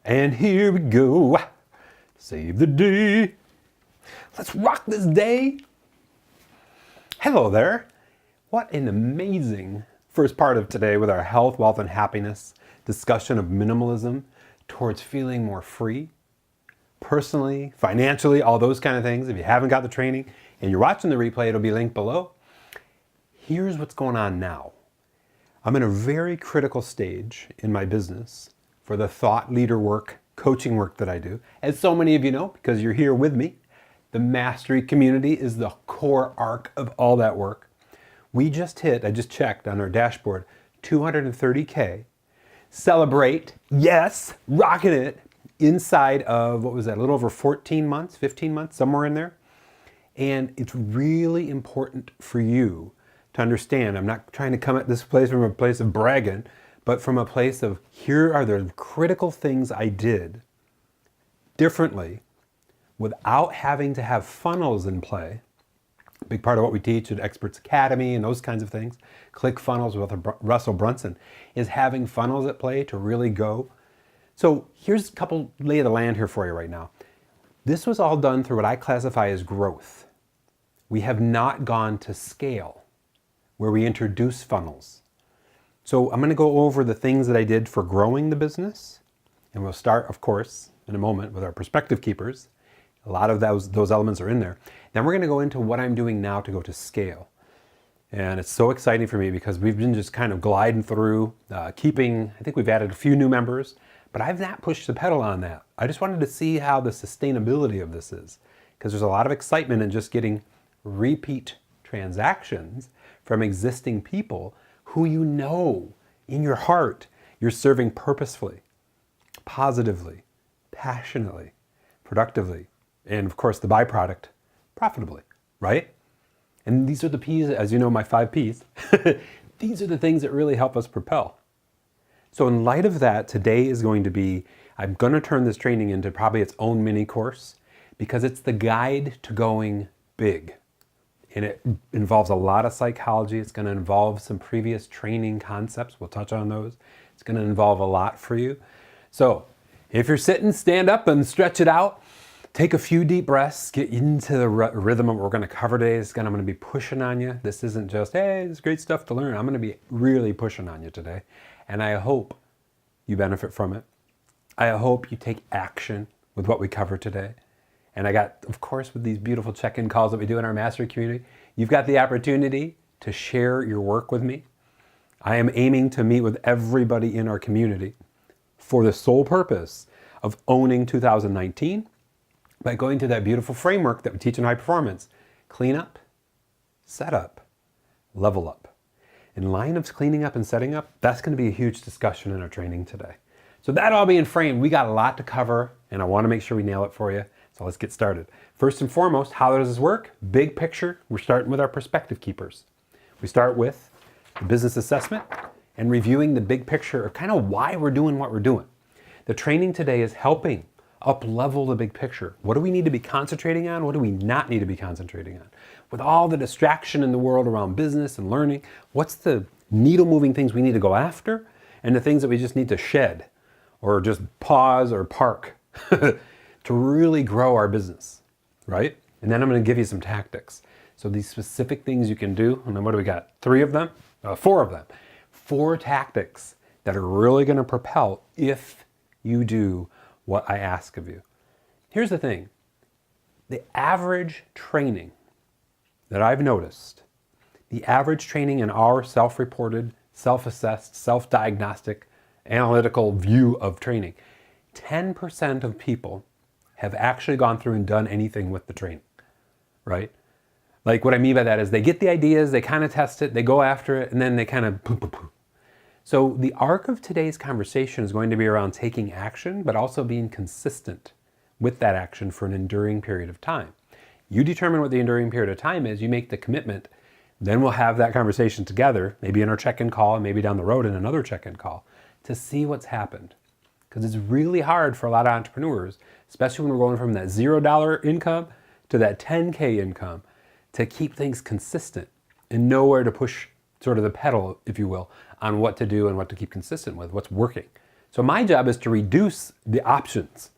And here we go. Save the day. Let's rock this day. Hello there. What an amazing first part of today with our health, wealth, and happiness discussion of minimalism towards feeling more free, personally, financially, all those kind of things. If you haven't got the training and you're watching the replay, it'll be linked below. Here's what's going on now. I'm in a very critical stage in my business for the thought leader work, coaching work that I do. As so many of you know, because you're here with me, the mastery community is the core arc of all that work. We just hit, I just checked on our dashboard, 230K. Celebrate, yes, rocking it, inside of, what was that, a little over 14 months, 15 months, somewhere in there. And it's really important for you to understand, I'm not trying to come at this place from a place of bragging, but from a place of, here are the critical things I did differently without having to have funnels in play. A big part of what we teach at Experts Academy and those kinds of things, Click Funnels with Russell Brunson, is having funnels at play to really go. So here's a couple lay of the land here for you right now. This was all done through what I classify as growth. We have not gone to scale, where we introduce funnels. So I'm going to go over the things that I did for growing the business. And we'll start, of course, in a moment with our perspective keepers. A lot of those elements are in there. Then we're going to go into what I'm doing now to go to scale. And it's so exciting for me because we've been just kind of gliding through, I think we've added a few new members, but I've not pushed the pedal on that. I just wanted to see how the sustainability of this is, because there's a lot of excitement in just getting repeat transactions from existing people who you know in your heart you're serving purposefully, positively, passionately, productively, and of course the byproduct, profitably, right? And these are the P's, as you know, my 5 P's. These are the things that really help us propel. So in light of that, today is going to be, I'm going to turn this training into probably its own mini course because it's the guide to going big. And it involves a lot of psychology. It's going to involve some previous training concepts. We'll touch on those. It's going to involve a lot for you. So if you're sitting, stand up and stretch it out. Take a few deep breaths. Get into the rhythm of what we're going to cover today. I'm going to be pushing on you. This isn't just, hey, it's great stuff to learn. I'm going to be really pushing on you today. And I hope you benefit from it. I hope you take action with what we cover today. And I got, of course, with these beautiful check-in calls that we do in our mastery community, you've got the opportunity to share your work with me. I am aiming to meet with everybody in our community for the sole purpose of owning 2019 by going to that beautiful framework that we teach in high performance. Clean up, set up, level up. In line of cleaning up and setting up, that's going to be a huge discussion in our training today. So that all being framed, we got a lot to cover, and I want to make sure we nail it for you. So let's get started. First and foremost, how does this work? Big picture, we're starting with our perspective keepers. We start with the business assessment and reviewing the big picture of kind of why we're doing what we're doing. The training today is helping up-level the big picture. What do we need to be concentrating on? What do we not need to be concentrating on? With all the distraction in the world around business and learning, what's the needle-moving things we need to go after and the things that we just need to shed or just pause or park to really grow our business, right? And then I'm going to give you some tactics. So these specific things you can do, and then what do we got? 4 of them. 4 tactics that are really going to propel if you do what I ask of you. Here's the thing. The average training that I've noticed, the average training in our self-reported, self-assessed, self-diagnostic, analytical view of training, 10% of people have actually gone through and done anything with the training, right? Like what I mean by that is they get the ideas, they kind of test it, they go after it, and then they kind of poo. So the arc of today's conversation is going to be around taking action, but also being consistent with that action for an enduring period of time. You determine what the enduring period of time is, you make the commitment, then we'll have that conversation together, maybe in our check-in call, and maybe down the road in another check-in call, to see what's happened. Because it's really hard for a lot of entrepreneurs, especially when we're going from that $0 income to that 10K income, to keep things consistent and know where to push sort of the pedal, if you will, on what to do and what to keep consistent with, what's working. So my job is to reduce the options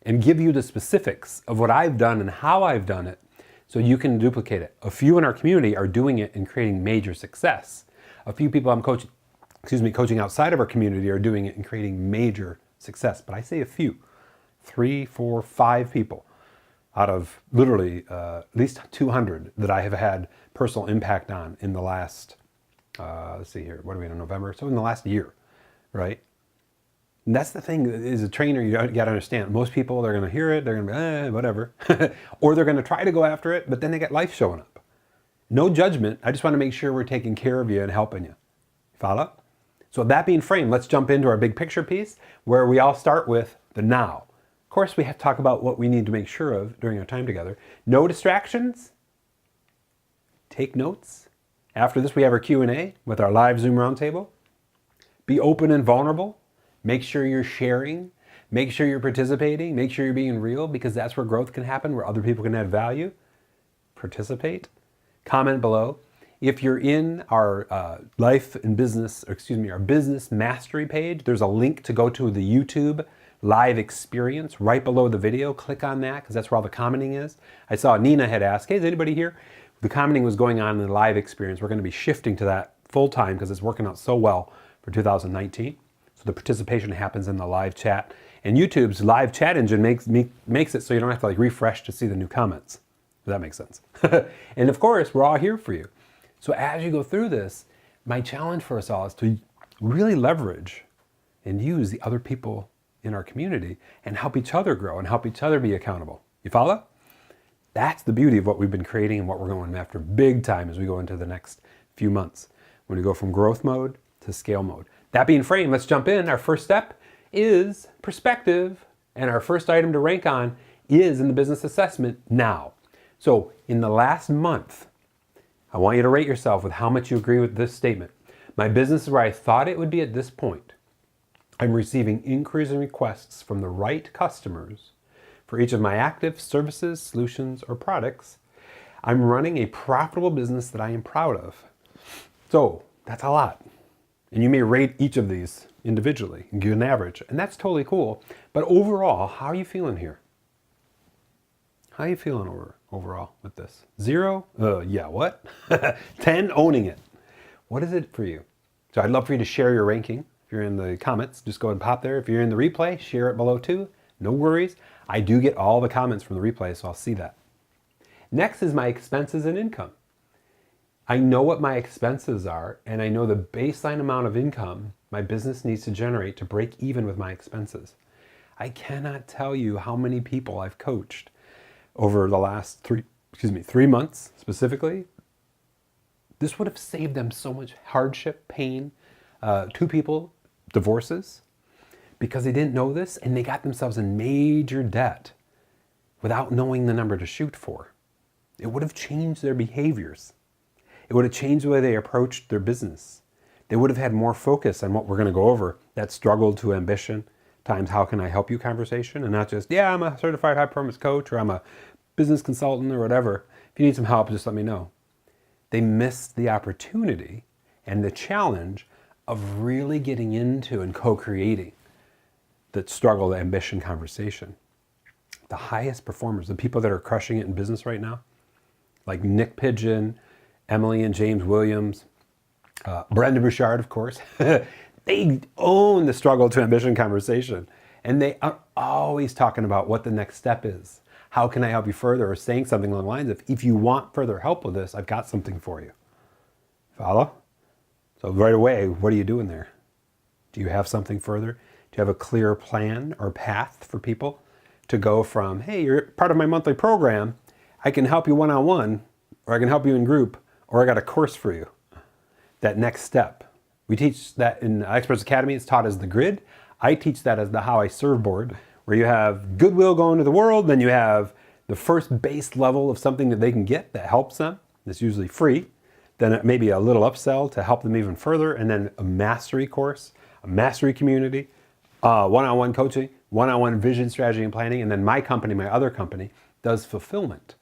and give you the specifics of what I've done and how I've done it so you can duplicate it. A few in our community are doing it and creating major success. A few people I'm coaching outside of our community are doing it and creating major success. But I say a few, 3, 4, 5 people out of literally at least 200 that I have had personal impact on in the last, let's see here, what are we in November? So in the last year, right? And that's the thing, as a trainer, you got to understand. Most people, they're going to hear it, they're going to be, whatever. Or they're going to try to go after it, but then they get life showing up. No judgment. I just want to make sure we're taking care of you and helping you. Follow? So with that being framed, let's jump into our big picture piece where we all start with the now. Of course, we have to talk about what we need to make sure of during our time together. No distractions. Take notes. After this, we have our Q&A with our live Zoom roundtable. Be open and vulnerable. Make sure you're sharing. Make sure you're participating. Make sure you're being real, because that's where growth can happen, where other people can add value. Participate. Comment below. If you're in our life and business, our business mastery page, there's a link to go to the YouTube live experience right below the video. Click on that, because that's where all the commenting is. I saw Nina had asked, hey, is anybody here? The commenting was going on in the live experience. We're going to be shifting to that full time because it's working out so well for 2019. So the participation happens in the live chat. And YouTube's live chat engine makes it so you don't have to refresh to see the new comments. If that makes sense. And of course, we're all here for you. So as you go through this, my challenge for us all is to really leverage and use the other people in our community and help each other grow and help each other be accountable. You follow? That's the beauty of what we've been creating and what we're going after big time as we go into the next few months, when we go from growth mode to scale mode. That being framed, let's jump in. Our first step is perspective, and our first item to rank on is in the business assessment now. So in the last month, I want you to rate yourself with how much you agree with this statement. My business is where I thought it would be at this point. I'm receiving increasing requests from the right customers for each of my active services, solutions, or products. I'm running a profitable business that I am proud of. So that's a lot. And you may rate each of these individually and give an average. And that's totally cool. But overall, how are you feeling here? How are you feeling overall with this? 0? Yeah, what? 10, owning it. What is it for you? So I'd love for you to share your ranking. If you're in the comments, just go ahead and pop there. If you're in the replay, share it below too. No worries. I do get all the comments from the replay, so I'll see that. Next is my expenses and income. I know what my expenses are, and I know the baseline amount of income my business needs to generate to break even with my expenses. I cannot tell you how many people I've coached over the last 3 months specifically. This would have saved them so much hardship, pain, 2 people, divorces, because they didn't know this and they got themselves in major debt without knowing the number to shoot for. It would have changed their behaviors. It would have changed the way they approached their business. They would have had more focus on what we're going to go over, that struggle to ambition times how can I help you conversation, and not just, yeah, I'm a certified high performance coach, or I'm a business consultant, or whatever. If you need some help, just let me know. They missed the opportunity and the challenge of really getting into and co-creating that struggle to ambition conversation. The highest performers, the people that are crushing it in business right now, like Nick Pigeon, Emily and James Williams, Brenda Bouchard, of course, they own the struggle to ambition conversation. And they are always talking about what the next step is. How can I help you further? Or saying something along the lines of, if you want further help with this, I've got something for you. Follow? So right away, what are you doing there? Do you have something further? Do you have a clear plan or path for people to go from, hey, you're part of my monthly program, I can help you one-on-one, or I can help you in group, or I got a course for you. That next step. We teach that in Experts Academy. It's taught as the grid. I teach that as the How I Serve board, where you have goodwill going to the world, then you have the first base level of something that they can get that helps them. It's usually free. Then maybe a little upsell to help them even further, and then a mastery course, a mastery community, one-on-one coaching, one-on-one vision, strategy, and planning, and then my company, my other company, does fulfillment.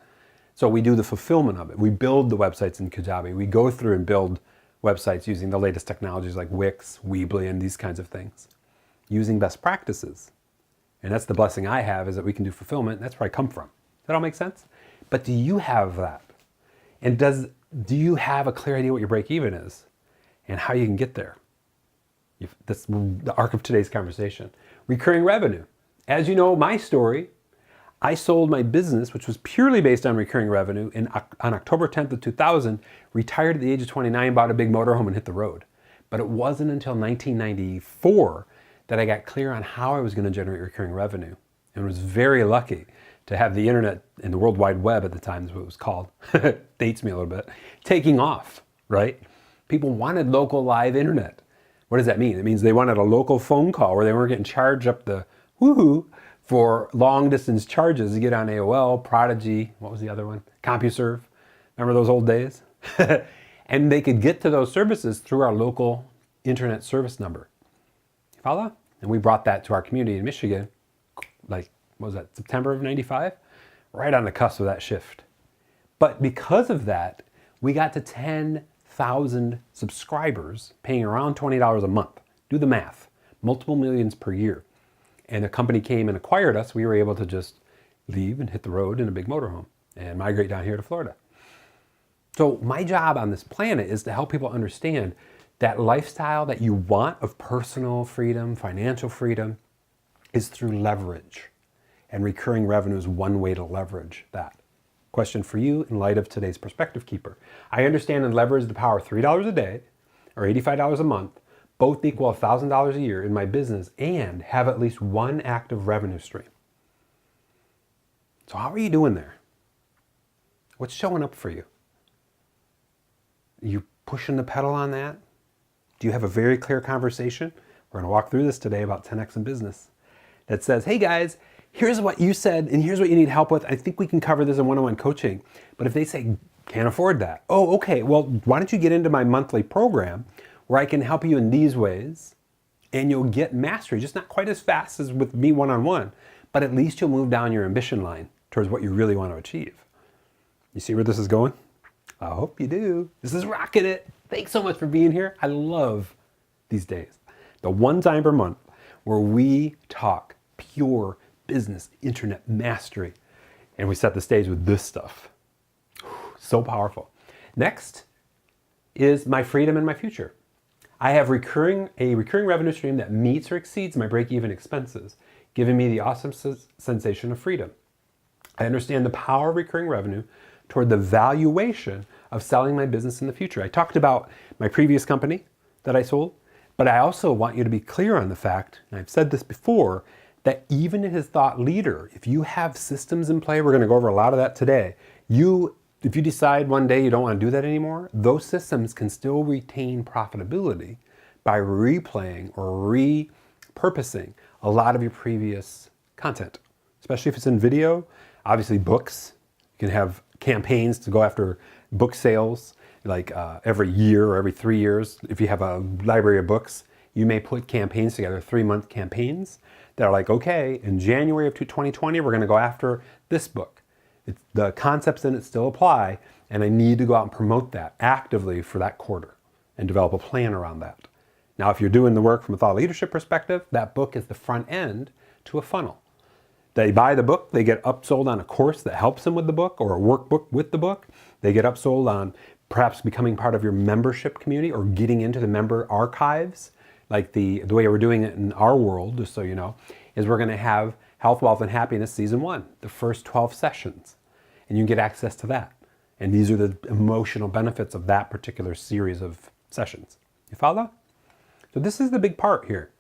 So we do the fulfillment of it. We build the websites in Kajabi. We go through and build websites using the latest technologies like Wix, Weebly, and these kinds of things. using best practices. And that's the blessing I have, is that we can do fulfillment. That's where I come from. Does that all make sense? But do you have that? And do you have a clear idea what your break even is and how you can get there? That's the arc of today's conversation. Recurring revenue. As you know, my story, I sold my business, which was purely based on recurring revenue, on October 10th of 2000, retired at the age of 29, bought a big motorhome and hit the road. But it wasn't until 1994 that I got clear on how I was going to generate recurring revenue, and was very lucky to have the internet and the World Wide Web at the time, is what it was called, dates me a little bit, taking off, right? People wanted local live internet. What does that mean? It means they wanted a local phone call where they weren't getting charged up the woohoo for long distance charges to get on AOL, Prodigy, what was the other one? CompuServe. Remember those old days? And they could get to those services through our local internet service number. You follow? And we brought that to our community in Michigan, like, what was that, September of 95? Right on the cusp of that shift. But because of that, we got to 10,000 subscribers paying around $20 a month. Do the math, multiple millions per year. And a company came and acquired us. We were able to just leave and hit the road in a big motorhome and migrate down here to Florida. So my job on this planet is to help people understand that lifestyle that you want of personal freedom, financial freedom, is through leverage. And recurring revenue is one way to leverage that. Question for you in light of today's Perspective Keeper. I understand and leverage the power of $3 a day or $85 a month, both equal $1,000 a year in my business, and have at least one active revenue stream. So how are you doing there? What's showing up for you? Are you pushing the pedal on that? Do you have a very clear conversation? We're going to walk through this today about 10x in business that says, hey guys, here's what you said and here's what you need help with. I think we can cover this in one-on-one coaching. But if they say, can't afford that. Oh, okay, well, why don't you get into my monthly program where I can help you in these ways, and you'll get mastery, just not quite as fast as with me one-on-one, but at least you'll move down your ambition line towards what you really want to achieve. You see where this is going? I hope you do. This is rocking it. Thanks so much for being here. I love these days. The one time per month where we talk pure business, internet mastery, and we set the stage with this stuff. So powerful. Next is my freedom and my future. I have a recurring revenue stream that meets or exceeds my break-even expenses, giving me the awesome sensation of freedom. I understand the power of recurring revenue toward the valuation of selling my business in the future. I talked about my previous company that I sold, but I also want you to be clear on the fact, and I've said this before, that even as thought leader, if you have systems in play, we're going to go over a lot of that today, if you decide one day you don't want to do that anymore, those systems can still retain profitability by replaying or repurposing a lot of your previous content, especially if it's in video. Obviously books, you can have campaigns to go after book sales, like every year or every 3 years. If you have a library of books, you may put campaigns together, 3-month campaigns that are like, okay, in January of 2020, we're going to go after this book. The concepts in it still apply, and I need to go out and promote that actively for that quarter and develop a plan around that. Now, if you're doing the work from a thought leadership perspective, that book is the front end to a funnel. They buy the book, they get upsold on a course that helps them with the book or a workbook with the book. They get upsold on perhaps becoming part of your membership community or getting into the member archives. Like the way we're doing it in our world, just so you know, is we're going to have Health, Wealth, and Happiness Season 1, the first 12 sessions. And you can get access to that. And these are the emotional benefits of that particular series of sessions. You follow? So this is the big part here.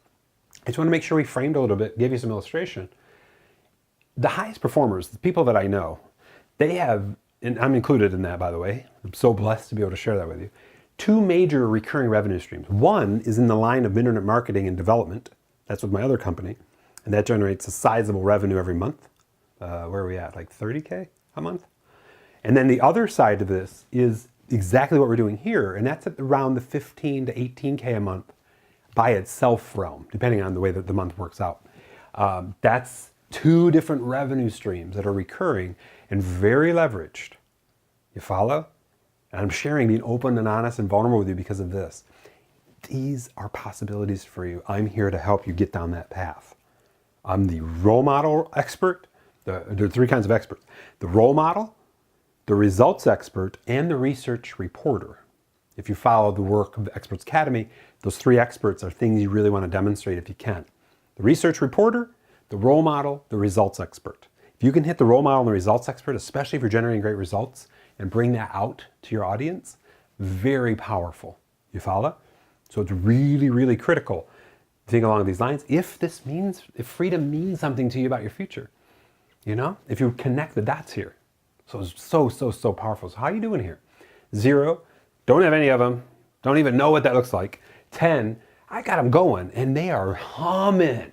I just want to make sure we framed a little bit, give you some illustration. The highest performers, the people that I know, they have, and I'm included in that, by the way. I'm so blessed to be able to share that with you. 2 major recurring revenue streams. One is in the line of internet marketing and development. That's with my other company. And that generates a sizable revenue every month. Where are we at? Like 30K a month? And then the other side of this is exactly what we're doing here. And that's at around the 15 to 18K a month by itself realm, depending on the way that the month works out. That's 2 different revenue streams that are recurring and very leveraged. You follow? And I'm sharing, being open and honest and vulnerable with you because of this. these are possibilities for you. I'm here to help you get down that path. I'm the role model expert. There are three kinds of experts: the role model, the results expert, and the research reporter. If you follow the work of the Experts Academy, those three experts are things you really want to demonstrate if you can. The research reporter, the role model, the results expert. If you can hit the role model and the results expert, especially if you're generating great results, and bring that out to your audience, very powerful. You follow? So it's really, really critical to think along these lines. If freedom means something to you about your future, if you connect the dots here. So it's so powerful. So how are you doing here? 0, don't have any of them. Don't even know what that looks like. 10, I got them going and they are humming.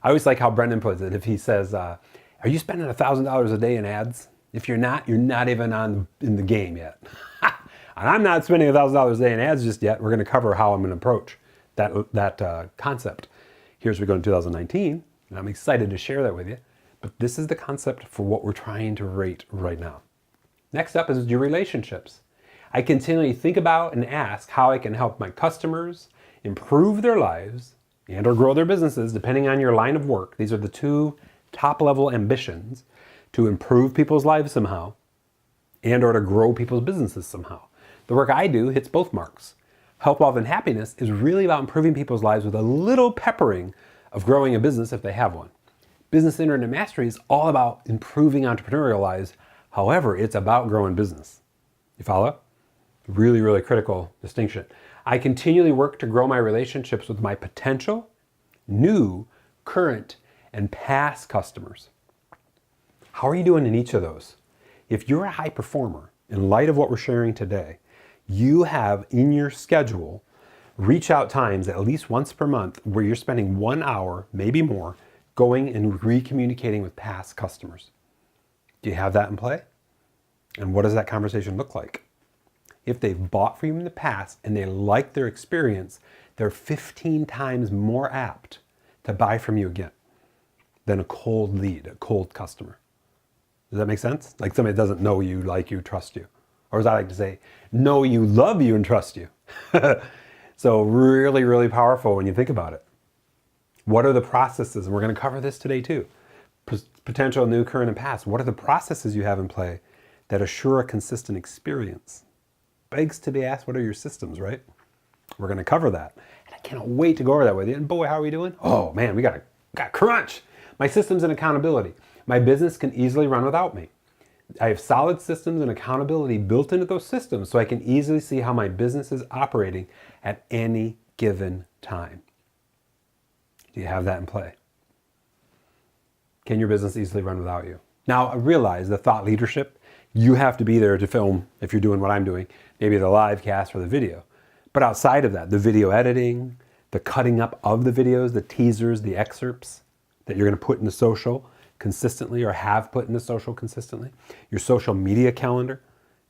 I always like how Brendan puts it. If he says, are you spending $1,000 a day in ads? If you're not even in the game yet. And I'm not spending $1,000 a day in ads just yet. We're going to cover how I'm going to approach that concept here as we go into 2019. And I'm excited to share that with you. But this is the concept for what we're trying to rate right now. Next up is your relationships. I continually think about and ask how I can help my customers improve their lives and or grow their businesses, depending on your line of work. These are the two top level ambitions: to improve people's lives somehow and or to grow people's businesses somehow. The work I do hits both marks. Health, wealth, and happiness is really about improving people's lives with a little peppering of growing a business if they have one. Business Internet Mastery is all about improving entrepreneurial lives. However, it's about growing business. You follow? Really, really critical distinction. I continually work to grow my relationships with my potential, new, current, and past customers. How are you doing in each of those? If you're a high performer, in light of what we're sharing today, you have in your schedule reach out times at least once per month where you're spending 1 hour, maybe more, going and recommunicating with past customers. Do you have that in play? And what does that conversation look like? If they've bought from you in the past and they like their experience, they're 15 times more apt to buy from you again than a cold lead, a cold customer. Does that make sense? Like somebody that doesn't know you, like you, trust you. Or as I like to say, know you, love you, and trust you. So really, really powerful when you think about it. What are the processes? And we're going to cover this today too. Potential, new, current, and past. What are the processes you have in play that assure a consistent experience? Begs to be asked, what are your systems, right? We're going to cover that. And I cannot wait to go over that with you. And boy, how are we doing? Oh man, we got crunch. My systems and accountability. My business can easily run without me. I have solid systems and accountability built into those systems so I can easily see how my business is operating at any given time. Do you have that in play? Can your business easily run without you? Now, I realize the thought leadership, you have to be there to film if you're doing what I'm doing, maybe the live cast or the video. But outside of that, the video editing, the cutting up of the videos, the teasers, the excerpts that you're going to put into social consistently or have put into social consistently, your social media calendar,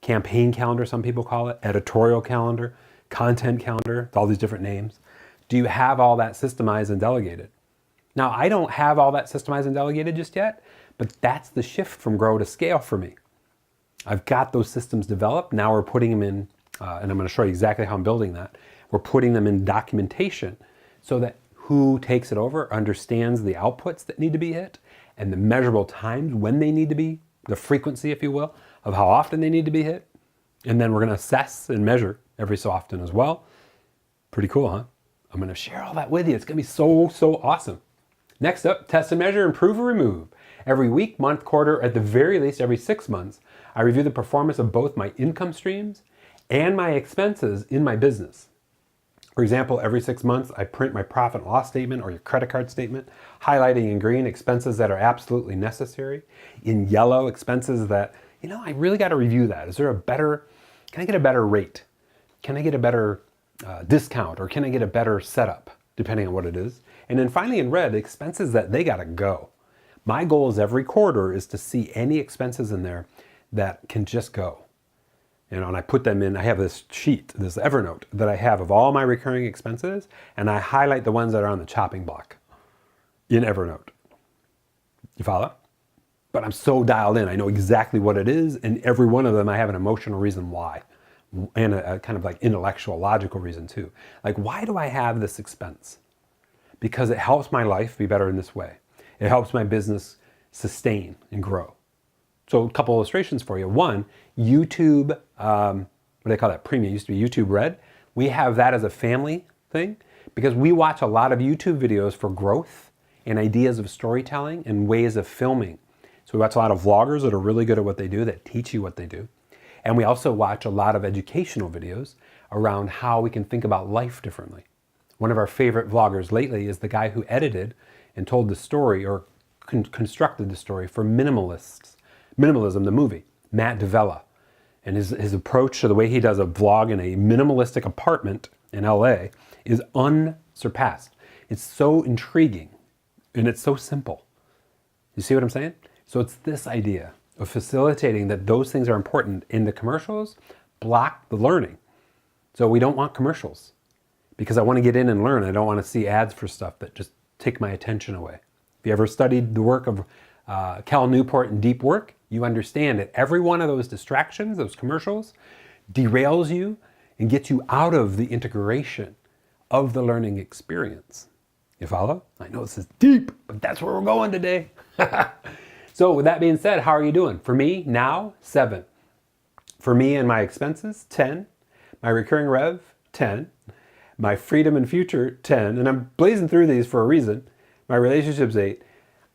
campaign calendar, some people call it, editorial calendar, content calendar, all these different names. Do you have all that systemized and delegated? Now, I don't have all that systemized and delegated just yet, but that's the shift from grow to scale for me. I've got those systems developed. Now we're putting them in, and I'm going to show you exactly how I'm building that. We're putting them in documentation so that who takes it over understands the outputs that need to be hit and the measurable times when they need to be, the frequency, if you will, of how often they need to be hit. And then we're going to assess and measure every so often as well. Pretty cool, huh? I'm going to share all that with you. It's going to be so awesome. Next up, test and measure, improve or remove. Every week, month, quarter, at the very least every 6 months, I review the performance of both my income streams and my expenses in my business. For example, every 6 months, I print my profit and loss statement or your credit card statement, highlighting in green expenses that are absolutely necessary, in yellow expenses that, I really got to review that. Can I get a better rate? Can I get a better discount, or can I get a better setup, depending on what it is? And then finally in red, expenses that they got to go. My goal is every quarter is to see any expenses in there that can just go. And I put them in, I have this sheet, this Evernote that I have of all my recurring expenses, and I highlight the ones that are on the chopping block in Evernote. You follow? But I'm so dialed in, I know exactly what it is, and every one of them I have an emotional reason why and a kind of like intellectual, logical reason too. Like, why do I have this expense? Because it helps my life be better in this way. It helps my business sustain and grow. So a couple illustrations for you. One, YouTube, what do they call that? Premium. It used to be YouTube Red. We have that as a family thing because we watch a lot of YouTube videos for growth and ideas of storytelling and ways of filming. So we watch a lot of vloggers that are really good at what they do, that teach you what they do. And we also watch a lot of educational videos around how we can think about life differently. One of our favorite vloggers lately is the guy who edited and told the story or constructed the story for Minimalism, the movie, Matt D'Avella. And his approach to the way he does a vlog in a minimalistic apartment in LA is unsurpassed. It's so intriguing and it's so simple. You see what I'm saying? So it's this idea of facilitating that those things are important in the commercials, block the learning. So we don't want commercials because I want to get in and learn. I don't want to see ads for stuff that just take my attention away. If you ever studied the work of Cal Newport and Deep Work, you understand that every one of those distractions, those commercials, derails you and gets you out of the integration of the learning experience. You follow? I know this is deep, but that's where we're going today. So with that being said, how are you doing? For me, now, 7. For me and my expenses, 10. My recurring rev, 10. My freedom and future, 10. And I'm blazing through these for a reason. My relationships, 8.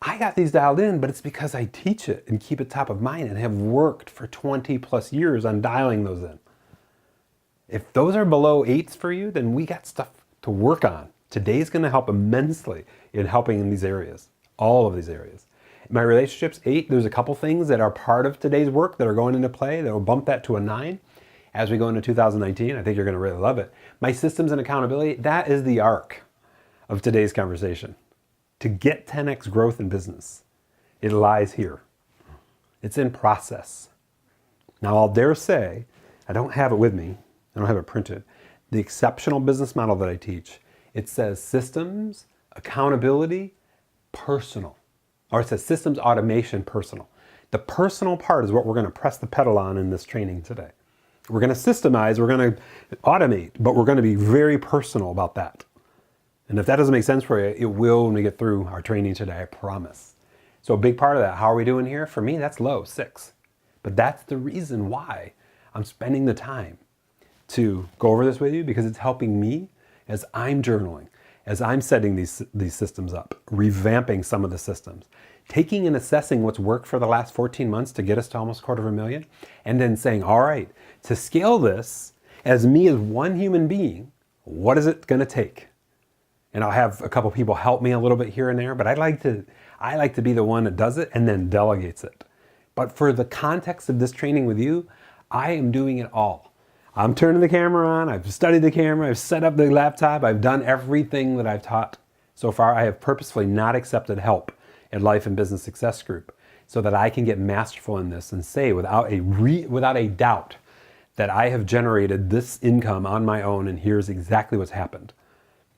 I got these dialed in, but it's because I teach it and keep it top of mind and have worked for 20 plus years on dialing those in. If those are below 8s for you, then we got stuff to work on. Today's going to help immensely in helping in these areas, all of these areas. My relationships, 8. There's a couple things that are part of today's work that are going into play that will bump that to a 9 as we go into 2019. I think you're going to really love it. My systems and accountability, that is the arc of today's conversation. To get 10x growth in business, it lies here. It's in process. Now, I'll dare say, I don't have it with me. I don't have it printed. The exceptional business model that I teach, it says systems, accountability, personal. Or it says systems, automation, personal. The personal part is what we're going to press the pedal on in this training today. We're going to systemize, we're going to automate, but we're going to be very personal about that. And if that doesn't make sense for you, it will when we get through our training today, I promise. So a big part of that, how are we doing here? For me, that's low, 6. But that's the reason why I'm spending the time to go over this with you, because it's helping me as I'm journaling, as I'm setting these systems up, revamping some of the systems, taking and assessing what's worked for the last 14 months to get us to almost $250,000, and then saying, all right, to scale this as me as one human being, what is it going to take? And I'll have a couple people help me a little bit here and there, but I like to be the one that does it and then delegates it. But for the context of this training with you, I am doing it all. I'm turning the camera on, I've studied the camera, I've set up the laptop, I've done everything that I've taught. So far, I have purposefully not accepted help at Life and Business Success Group so that I can get masterful in this and say without a doubt that I have generated this income on my own and here's exactly what's happened.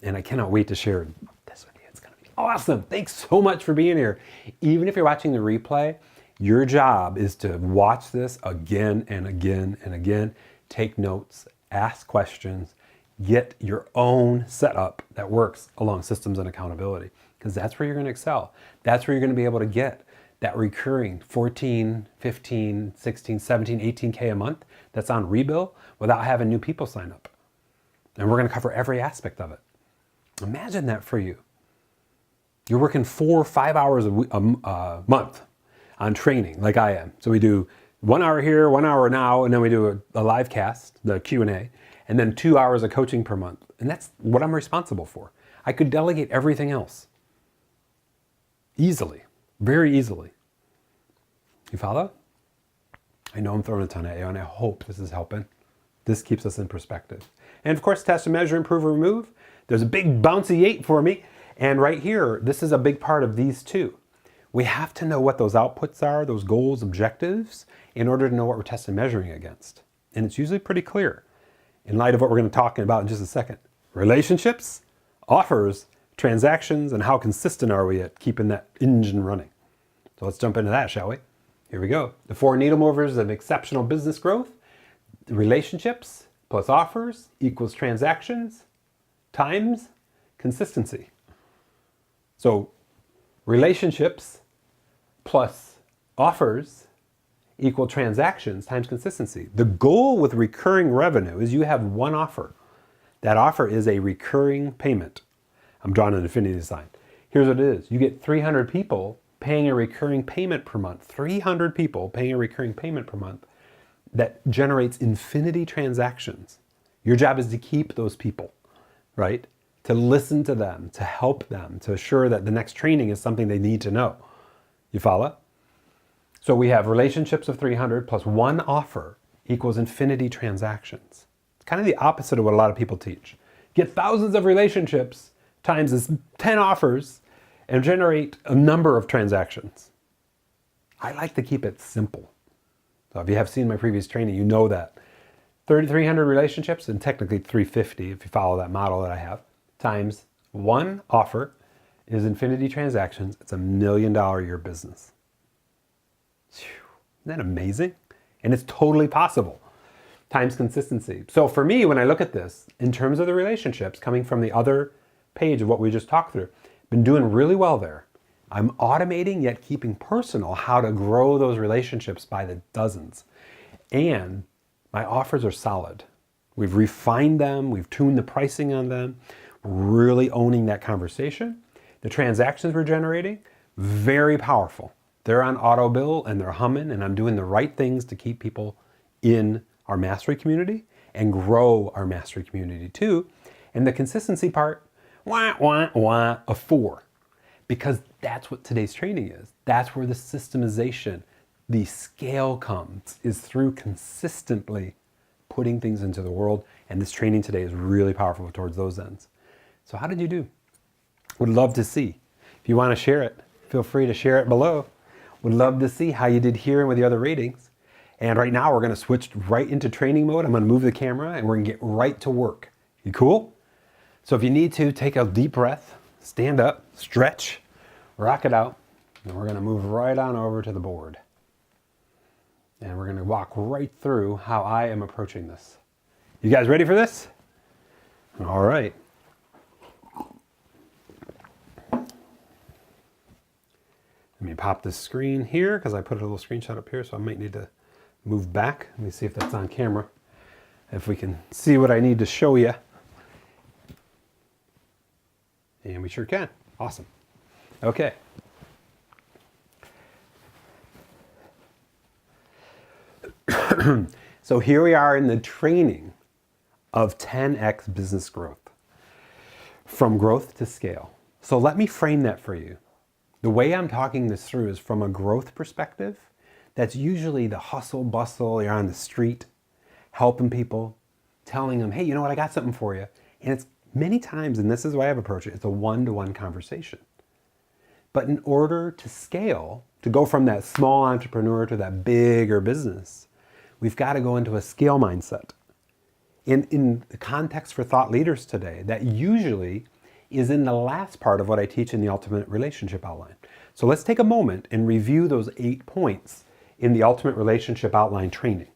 And I cannot wait to share this with you. It's going to be awesome. Thanks so much for being here. Even if you're watching the replay, your job is to watch this again and again and again. Take notes, ask questions, get your own setup that works along systems and accountability, because that's where you're going to excel. That's where you're going to be able to get that recurring 14, 15, 16, 17, 18K a month that's on rebill without having new people sign up. And we're going to cover every aspect of it. Imagine that for you. You're working 4 or 5 hours a month on training like I am. So we do 1 hour here, 1 hour now, and then we do a live cast, the Q&A, and then 2 hours of coaching per month. And that's what I'm responsible for. I could delegate everything else easily, very easily. You follow? I know I'm throwing a ton at you, and I hope this is helping. This keeps us in perspective. And of course, test and measure, improve, and remove. There's a big bouncy 8 for me. And right here, this is a big part of these two. We have to know what those outputs are, those goals, objectives, in order to know what we're testing and measuring against. And it's usually pretty clear in light of what we're going to talk about in just a second. Relationships, offers, transactions, and how consistent are we at keeping that engine running. So let's jump into that, shall we? Here we go. The 4 needle movers of exceptional business growth. relationships plus offers equals transactions times consistency. So relationships plus offers equal transactions times consistency. The goal with recurring revenue is you have one offer. That offer is a recurring payment. I'm drawing an infinity sign. Here's what it is. You get 300 people paying a recurring payment per month. 300 people paying a recurring payment per month that generates infinity transactions. Your job is to keep those people, right? To listen to them, to help them, to assure that the next training is something they need to know. You follow? So we have relationships of 300 plus one offer equals infinity transactions. It's kind of the opposite of what a lot of people teach. Get thousands of relationships times this 10 offers and generate a number of transactions. I like to keep it simple. So if you have seen my previous training, you know that. 3,300 relationships, and technically 350 if you follow that model that I have, times one offer is infinity transactions. It's $1 million a year business. Isn't that amazing? And it's totally possible. Times consistency. So for me, when I look at this, in terms of the relationships, coming from the other page of what we just talked through, been doing really well there. I'm automating yet keeping personal how to grow those relationships by the dozens. And my offers are solid. We've refined them. We've tuned the pricing on them. Really owning that conversation. The transactions we're generating, very powerful. They're on auto bill and they're humming, and I'm doing the right things to keep people in our mastery community and grow our mastery community too. And the consistency part, a 4. Because that's what today's training is. That's where the systemization, the scale comes, is through consistently putting things into the world. And this training today is really powerful towards those ends. So how did you do? Would love to see. If you want to share it, feel free to share it below. Would love to see how you did here with the other ratings. And right now we're going to switch right into training mode. I'm going to move the camera and we're going to get right to work. You cool? So if you need to, take a deep breath, stand up, stretch, rock it out, and we're going to move right on over to the board. And we're going to walk right through how I am approaching this. You guys ready for this? All right. Let me pop this screen here because I put a little screenshot up here, so I might need to move back. Let me see if that's on camera. If we can see what I need to show you. And we sure can. Awesome. Okay. So here we are in the training of 10x business growth. From growth to scale. So let me frame that for you. The way I'm talking this through is from a growth perspective. That's usually the hustle bustle. You're on the street, helping people, telling them, hey, you know what, I got something for you. And it's many times, and this is the way I've approached it, it's a one-to-one conversation. But in order to scale, to go from that small entrepreneur to that bigger business, we've got to go into a scale mindset. In the context for thought leaders today, that usually is in the last part of what I teach in the Ultimate Relationship Outline. So let's take a moment and review those 8 points in the Ultimate Relationship Outline training.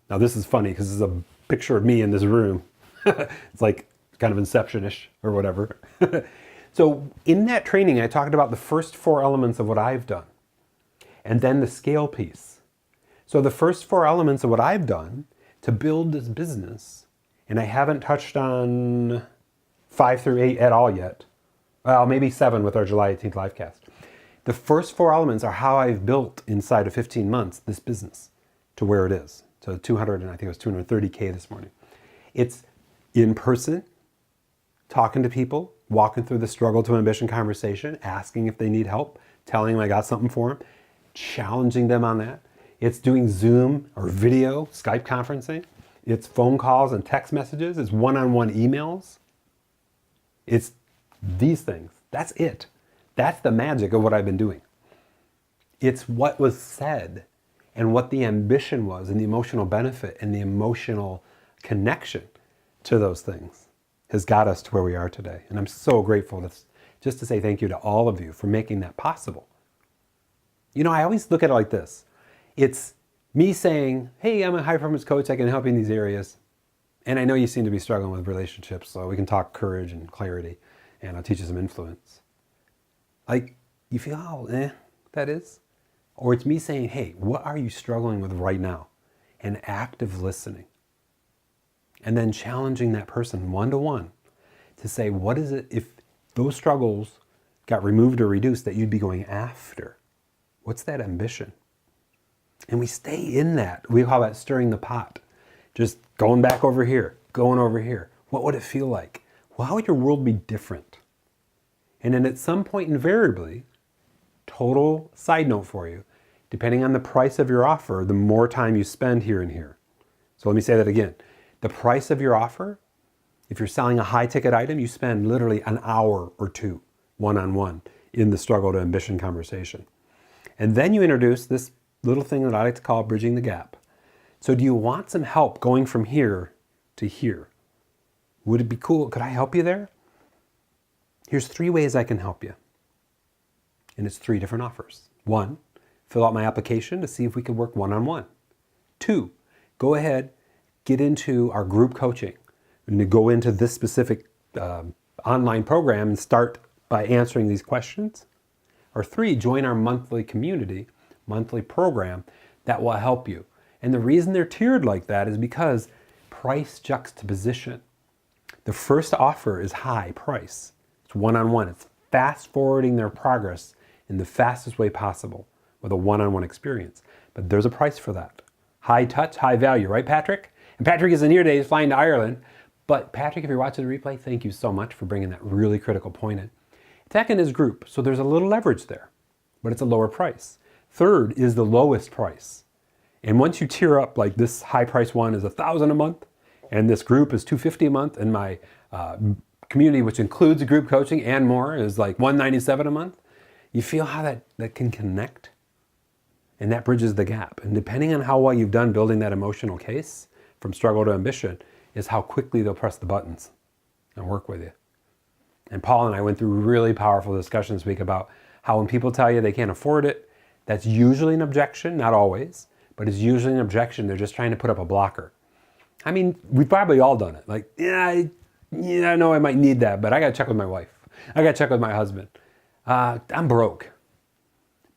Now this is funny because this is a picture of me in this room. It's like kind of Inception-ish or whatever. So in that training, I talked about the first 4 elements of what I've done and then the scale piece. So the first 4 elements of what I've done to build this business, and I haven't touched on 5 through 8 at all yet. Well, maybe 7 with our July 18th livecast. The first 4 elements are how I've built inside of 15 months this business to where it is. So 200, and I think it was 230K this morning. It's in person, talking to people, walking through the struggle to ambition conversation, asking if they need help, telling them I got something for them, challenging them on that. It's doing Zoom or video, Skype conferencing. It's phone calls and text messages. It's one-on-one emails. It's these things. That's it. That's the magic of what I've been doing. It's what was said and what the ambition was and the emotional benefit and the emotional connection to those things has got us to where we are today. And I'm so grateful just to say thank you to all of you for making that possible. You know, I always look at it like this. It's Me saying, hey, I'm a high performance coach, I can help you in these areas. And I know you seem to be struggling with relationships, so we can talk courage and clarity, and I'll teach you some influence. Like, you feel how that is? Or it's me saying, hey, what are you struggling with right now? And active listening. And then challenging that person one-to-one to say, what is it, if those struggles got removed or reduced, that you'd be going after? What's that ambition? And we stay in that. We call that stirring the pot. Just going back over here, going over here. What would it feel like? Well, how would your world be different? And then at some point, invariably, total side note for you, depending on the price of your offer, the more time you spend here and here. So let me say that again. The price of your offer, if you're selling a high ticket item, you spend literally an hour or two one-on-one in the struggle to ambition conversation. And then you introduce this little thing that I like to call bridging the gap. So do you want some help going from here to here? Would it be cool? Could I help you there? Here's 3 ways I can help you. And it's 3 different offers. 1, fill out my application to see if we could work one-on-one. 2, go ahead, get into our group coaching and go into this specific online program and start by answering these questions. Or 3, join our monthly community, monthly program that will help you. And the reason they're tiered like that is because price juxtaposition. The first offer is high price. It's one-on-one. It's fast forwarding their progress in the fastest way possible with a one-on-one experience. But there's a price for that. High touch, high value, right, Patrick? And Patrick isn't here today, he's flying to Ireland. But Patrick, if you're watching the replay, thank you so much for bringing that really critical point in. Second is group, so there's a little leverage there, but it's a lower price. Third is the lowest price. And once you tier up, like this high price one is $1,000 a month, and this group is $250 a month, and my community, which includes group coaching and more, is like $197 a month, you feel how that can connect? And that bridges the gap. And depending on how well you've done building that emotional case from struggle to ambition is how quickly they'll press the buttons and work with you. And Paul and I went through really powerful discussions this week about how when people tell you they can't afford it, that's usually an objection, not always, but it's usually an objection. They're just trying to put up a blocker. I mean, we've probably all done it. Like, I know I might need that, but I got to check with my wife. I got to check with my husband. I'm broke.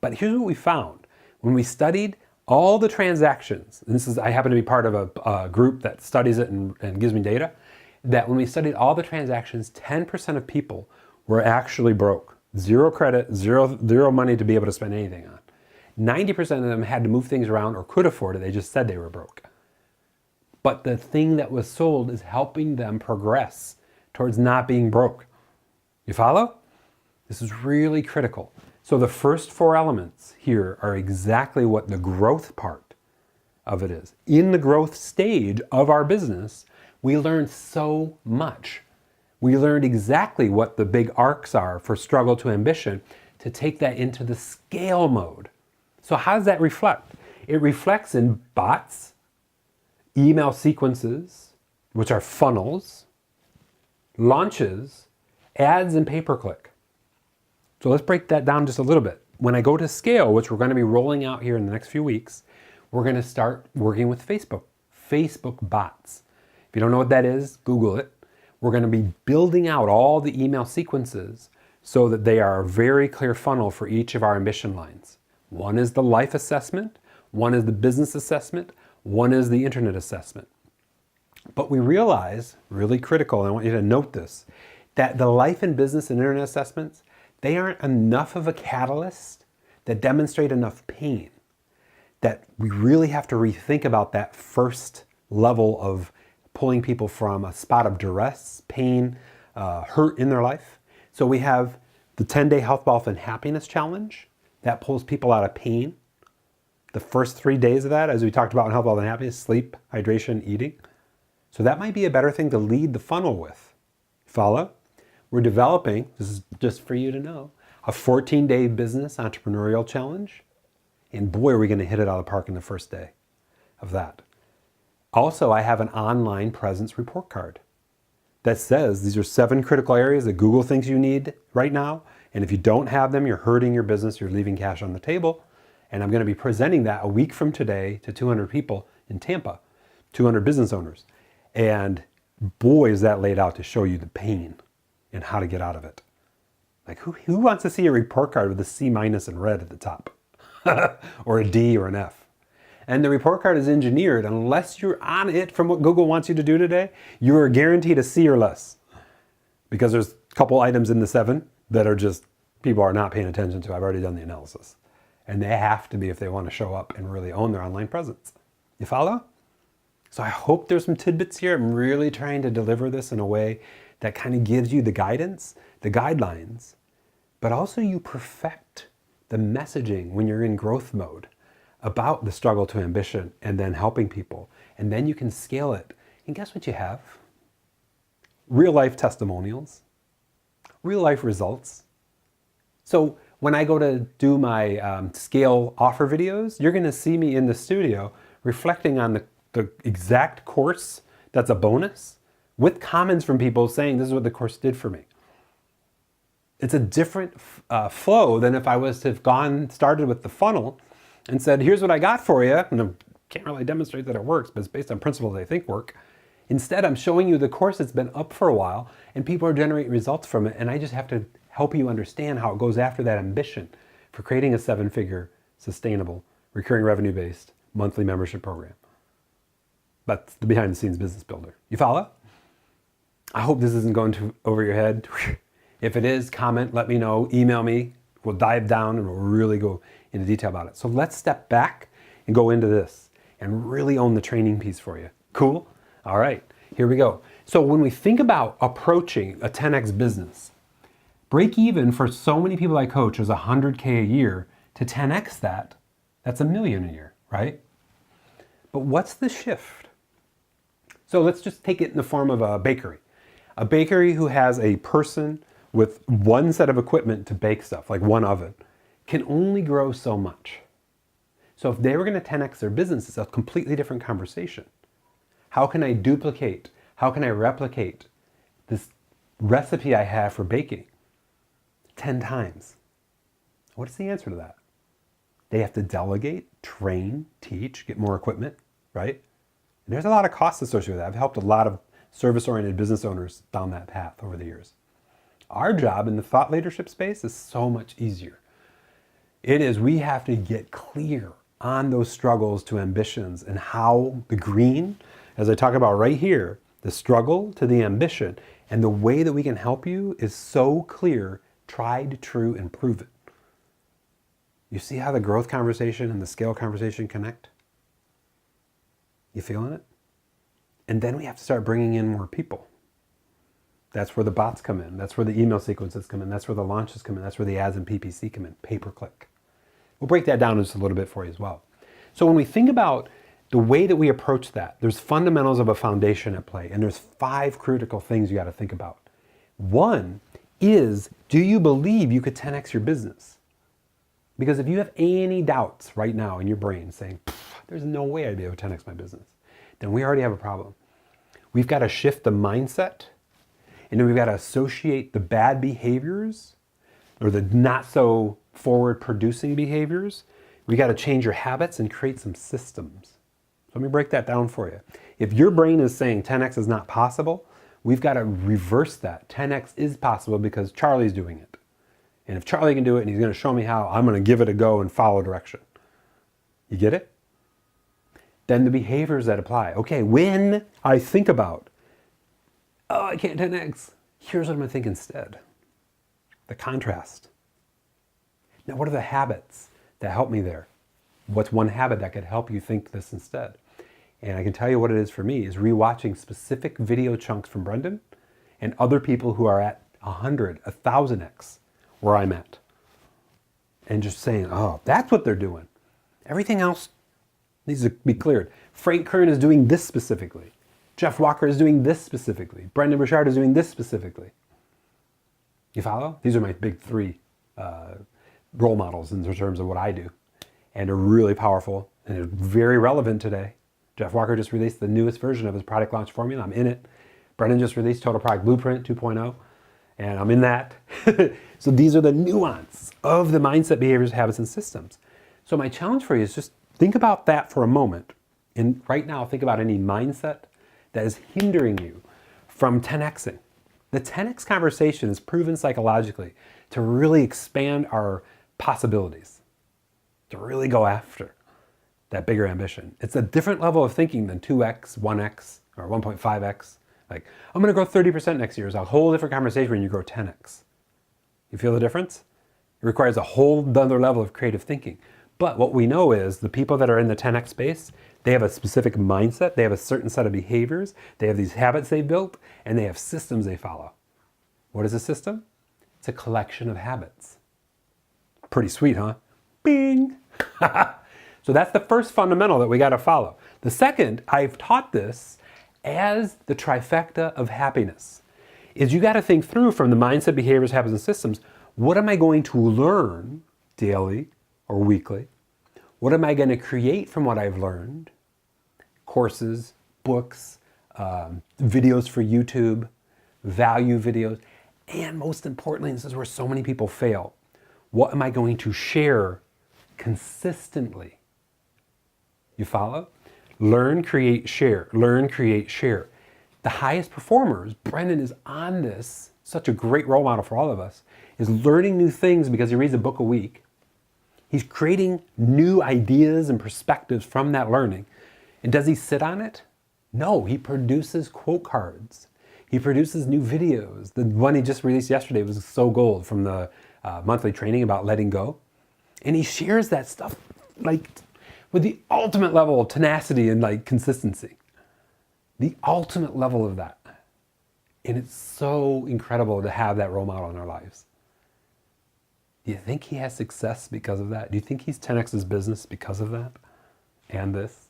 But here's what we found. When we studied all the transactions, and I happen to be part of a group that studies it and gives me data, that when we studied all the transactions, 10% of people were actually broke. 0 credit, zero money to be able to spend anything on. 90% of them had to move things around or could afford it. They just said they were broke. But the thing that was sold is helping them progress towards not being broke. You follow? This is really critical. So the first 4 elements here are exactly what the growth part of it is. In the growth stage of our business, we learned so much. We learned exactly what the big arcs are for struggle to ambition to take that into the scale mode. So how does that reflect? It reflects in bots, email sequences, which are funnels, launches, ads, and pay-per-click. So let's break that down just a little bit. When I go to scale, which we're going to be rolling out here in the next few weeks, we're going to start working with Facebook bots. If you don't know what that is, Google it. We're going to be building out all the email sequences so that they are a very clear funnel for each of our ambition lines. One is the life assessment, one is the business assessment, one is the internet assessment. But we realize, really critical, and I want you to note this, that the life and business and internet assessments, they aren't enough of a catalyst that demonstrate enough pain, that we really have to rethink about that first level of pulling people from a spot of duress, pain, hurt in their life. So we have the 10-day health, wealth, and happiness challenge that pulls people out of pain. The first 3 days of that, as we talked about in health, wealth, and happiness, sleep, hydration, eating. So that might be a better thing to lead the funnel with. Follow? We're developing, this is just for you to know, a 14-day business entrepreneurial challenge. And boy, are we going to hit it out of the park in the first day of that. Also, I have an online presence report card that says these are 7 critical areas that Google thinks you need right now. And if you don't have them, you're hurting your business, you're leaving cash on the table. And I'm going to be presenting that a week from today to 200 people in Tampa, 200 business owners. And boy, is that laid out to show you the pain and how to get out of it. Like who wants to see a report card with a C- in red at the top? Or a D or an F? And the report card is engineered, unless you're on it from what Google wants you to do today, you are guaranteed a C or less. Because there's a couple items in the 7 that are just, people are not paying attention to. I've already done the analysis. And they have to be if they want to show up and really own their online presence. You follow? So I hope there's some tidbits here. I'm really trying to deliver this in a way that kind of gives you the guidance, the guidelines, but also you perfect the messaging when you're in growth mode about the struggle to ambition and then helping people. And then you can scale it. And guess what you have? Real life testimonials, real life results. So when I go to do my scale offer videos, you're going to see me in the studio reflecting on the exact course that's a bonus with comments from people saying this is what the course did for me. It's a different flow than if I was to have started with the funnel and said, here's what I got for you. And I can't really demonstrate that it works, but it's based on principles I think work. Instead, I'm showing you the course that's been up for a while and people are generating results from it. And I just have to help you understand how it goes after that ambition for creating a 7-figure, sustainable, recurring revenue-based monthly membership program. That's the behind-the-scenes business builder. You follow? I hope this isn't going over your head. If it is, comment, let me know, email me. We'll dive down and we'll really go into detail about it. So let's step back and go into this and really own the training piece for you. Cool? All right, here we go. So when we think about approaching a 10x business, break even for so many people I coach is $100K a year. To 10x that, that's $1 million a year, right? But what's the shift? So let's just take it in the form of a bakery. A bakery who has a person with one set of equipment to bake stuff, like one oven, can only grow so much. So if they were going to 10x their business, it's a completely different conversation. How can I duplicate? How can I replicate this recipe I have for baking 10 times? What is the answer to that? They have to delegate, train, teach, get more equipment, right? And there's a lot of costs associated with that. I've helped a lot of service-oriented business owners down that path over the years. Our job in the thought leadership space is so much easier. We have to get clear on those struggles to ambitions and how the green, as I talk about right here, the struggle to the ambition and the way that we can help you is so clear, tried, true, and proven. You see how the growth conversation and the scale conversation connect? You feeling it? And then we have to start bringing in more people. That's where the bots come in. That's where the email sequences come in. That's where the launches come in. That's where the ads and PPC come in, pay-per-click. We'll break that down just a little bit for you as well. So when we think about the way that we approach that, there's fundamentals of a foundation at play, and there's 5 critical things you got to think about. One is, do you believe you could 10x your business? Because if you have any doubts right now in your brain saying, there's no way I'd be able to 10x my business, then we already have a problem. We've got to shift the mindset, and then we've got to associate the bad behaviors or the not so forward producing behaviors. We got to change your habits and create some systems. So let me break that down for you. If your brain is saying 10x is not possible, we've got to reverse that. 10x is possible because Charlie's doing it. And if Charlie can do it and he's going to show me how, I'm going to give it a go and follow direction. You get it? Then the behaviors that apply. Okay, when I think about, oh, I can't 10x, here's what I'm going to think instead. The contrast. Now, what are the habits that help me there? What's one habit that could help you think this instead? And I can tell you what it is for me, is rewatching specific video chunks from Brendan and other people who are at 100, 1000x where I'm at. And just saying, oh, that's what they're doing. Everything else needs to be cleared. Frank Kern is doing this specifically. Jeff Walker is doing this specifically. Brendan Burchard is doing this specifically. You follow? These are my big 3 role models in terms of what I do. And they're really powerful and they're very relevant today. Jeff Walker just released the newest version of his product launch formula. I'm in it. Brendan just released Total Product Blueprint 2.0, and I'm in that. So these are the nuance of the mindset, behaviors, habits, and systems. So my challenge for you is just think about that for a moment. And right now, think about any mindset that is hindering you from 10xing. The 10x conversation is proven psychologically to really expand our possibilities, to really go after that bigger ambition. It's a different level of thinking than 2x, 1x, or 1.5x. Like, I'm going to grow 30% next year. It's a whole different conversation when you grow 10x. You feel the difference? It requires a whole other level of creative thinking. But what we know is the people that are in the 10x space, they have a specific mindset, they have a certain set of behaviors, they have these habits they built, and they have systems they follow. What is a system? It's a collection of habits. Pretty sweet, huh? Bing! So that's the first fundamental that we got to follow. The second, I've taught this as the trifecta of happiness, is you got to think through from the mindset, behaviors, habits, and systems, what am I going to learn daily or weekly? What am I going to create from what I've learned? Courses, books, videos for YouTube, value videos, and most importantly, this is where so many people fail, what am I going to share consistently? You follow? Learn, create, share. Learn, create, share. The highest performers, Brendan is on this, such a great role model for all of us, is learning new things because he reads a book a week. He's creating new ideas and perspectives from that learning. And does he sit on it? No, he produces quote cards. He produces new videos. The one he just released yesterday was so gold from the monthly training about letting go. And he shares that stuff like with the ultimate level of tenacity and like consistency. The ultimate level of that. And it's so incredible to have that role model in our lives. Do you think he has success because of that? Do you think he's 10x his business because of that? And this?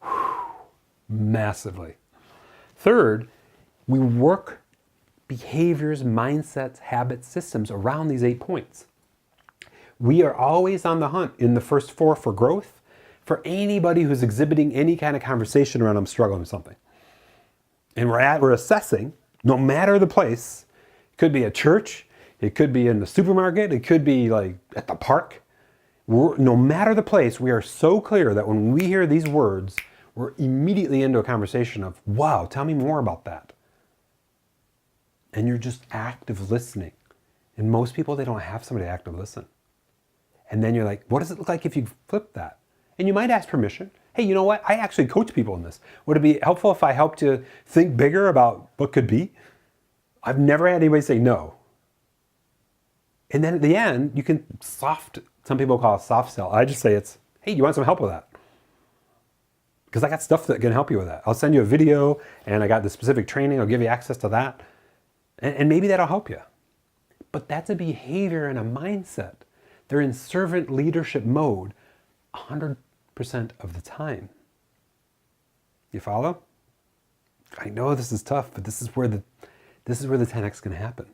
Whew, massively. Third, we work behaviors, mindsets, habits, systems around these 8 points. We are always on the hunt in the first 4 for growth for anybody who's exhibiting any kind of conversation around I'm struggling with something. And we're assessing, no matter the place, it could be a church, it could be in the supermarket, it could be like at the park. No matter the place, we are so clear that when we hear these words, we're immediately into a conversation of, wow, tell me more about that. And you're just active listening. And most people, they don't have somebody to active listen. And then you're like, what does it look like if you flip that? And you might ask permission. Hey, you know what? I actually coach people in this. Would it be helpful if I helped you think bigger about what could be? I've never had anybody say no. And then at the end, you can some people call it soft sell. I just say it's, hey, you want some help with that? Because I got stuff that can help you with that. I'll send you a video and I got the specific training. I'll give you access to that. And maybe that'll help you. But that's a behavior and a mindset. They're in servant leadership mode 100% of the time. You follow? I know this is tough, but this is where the 10x can happen.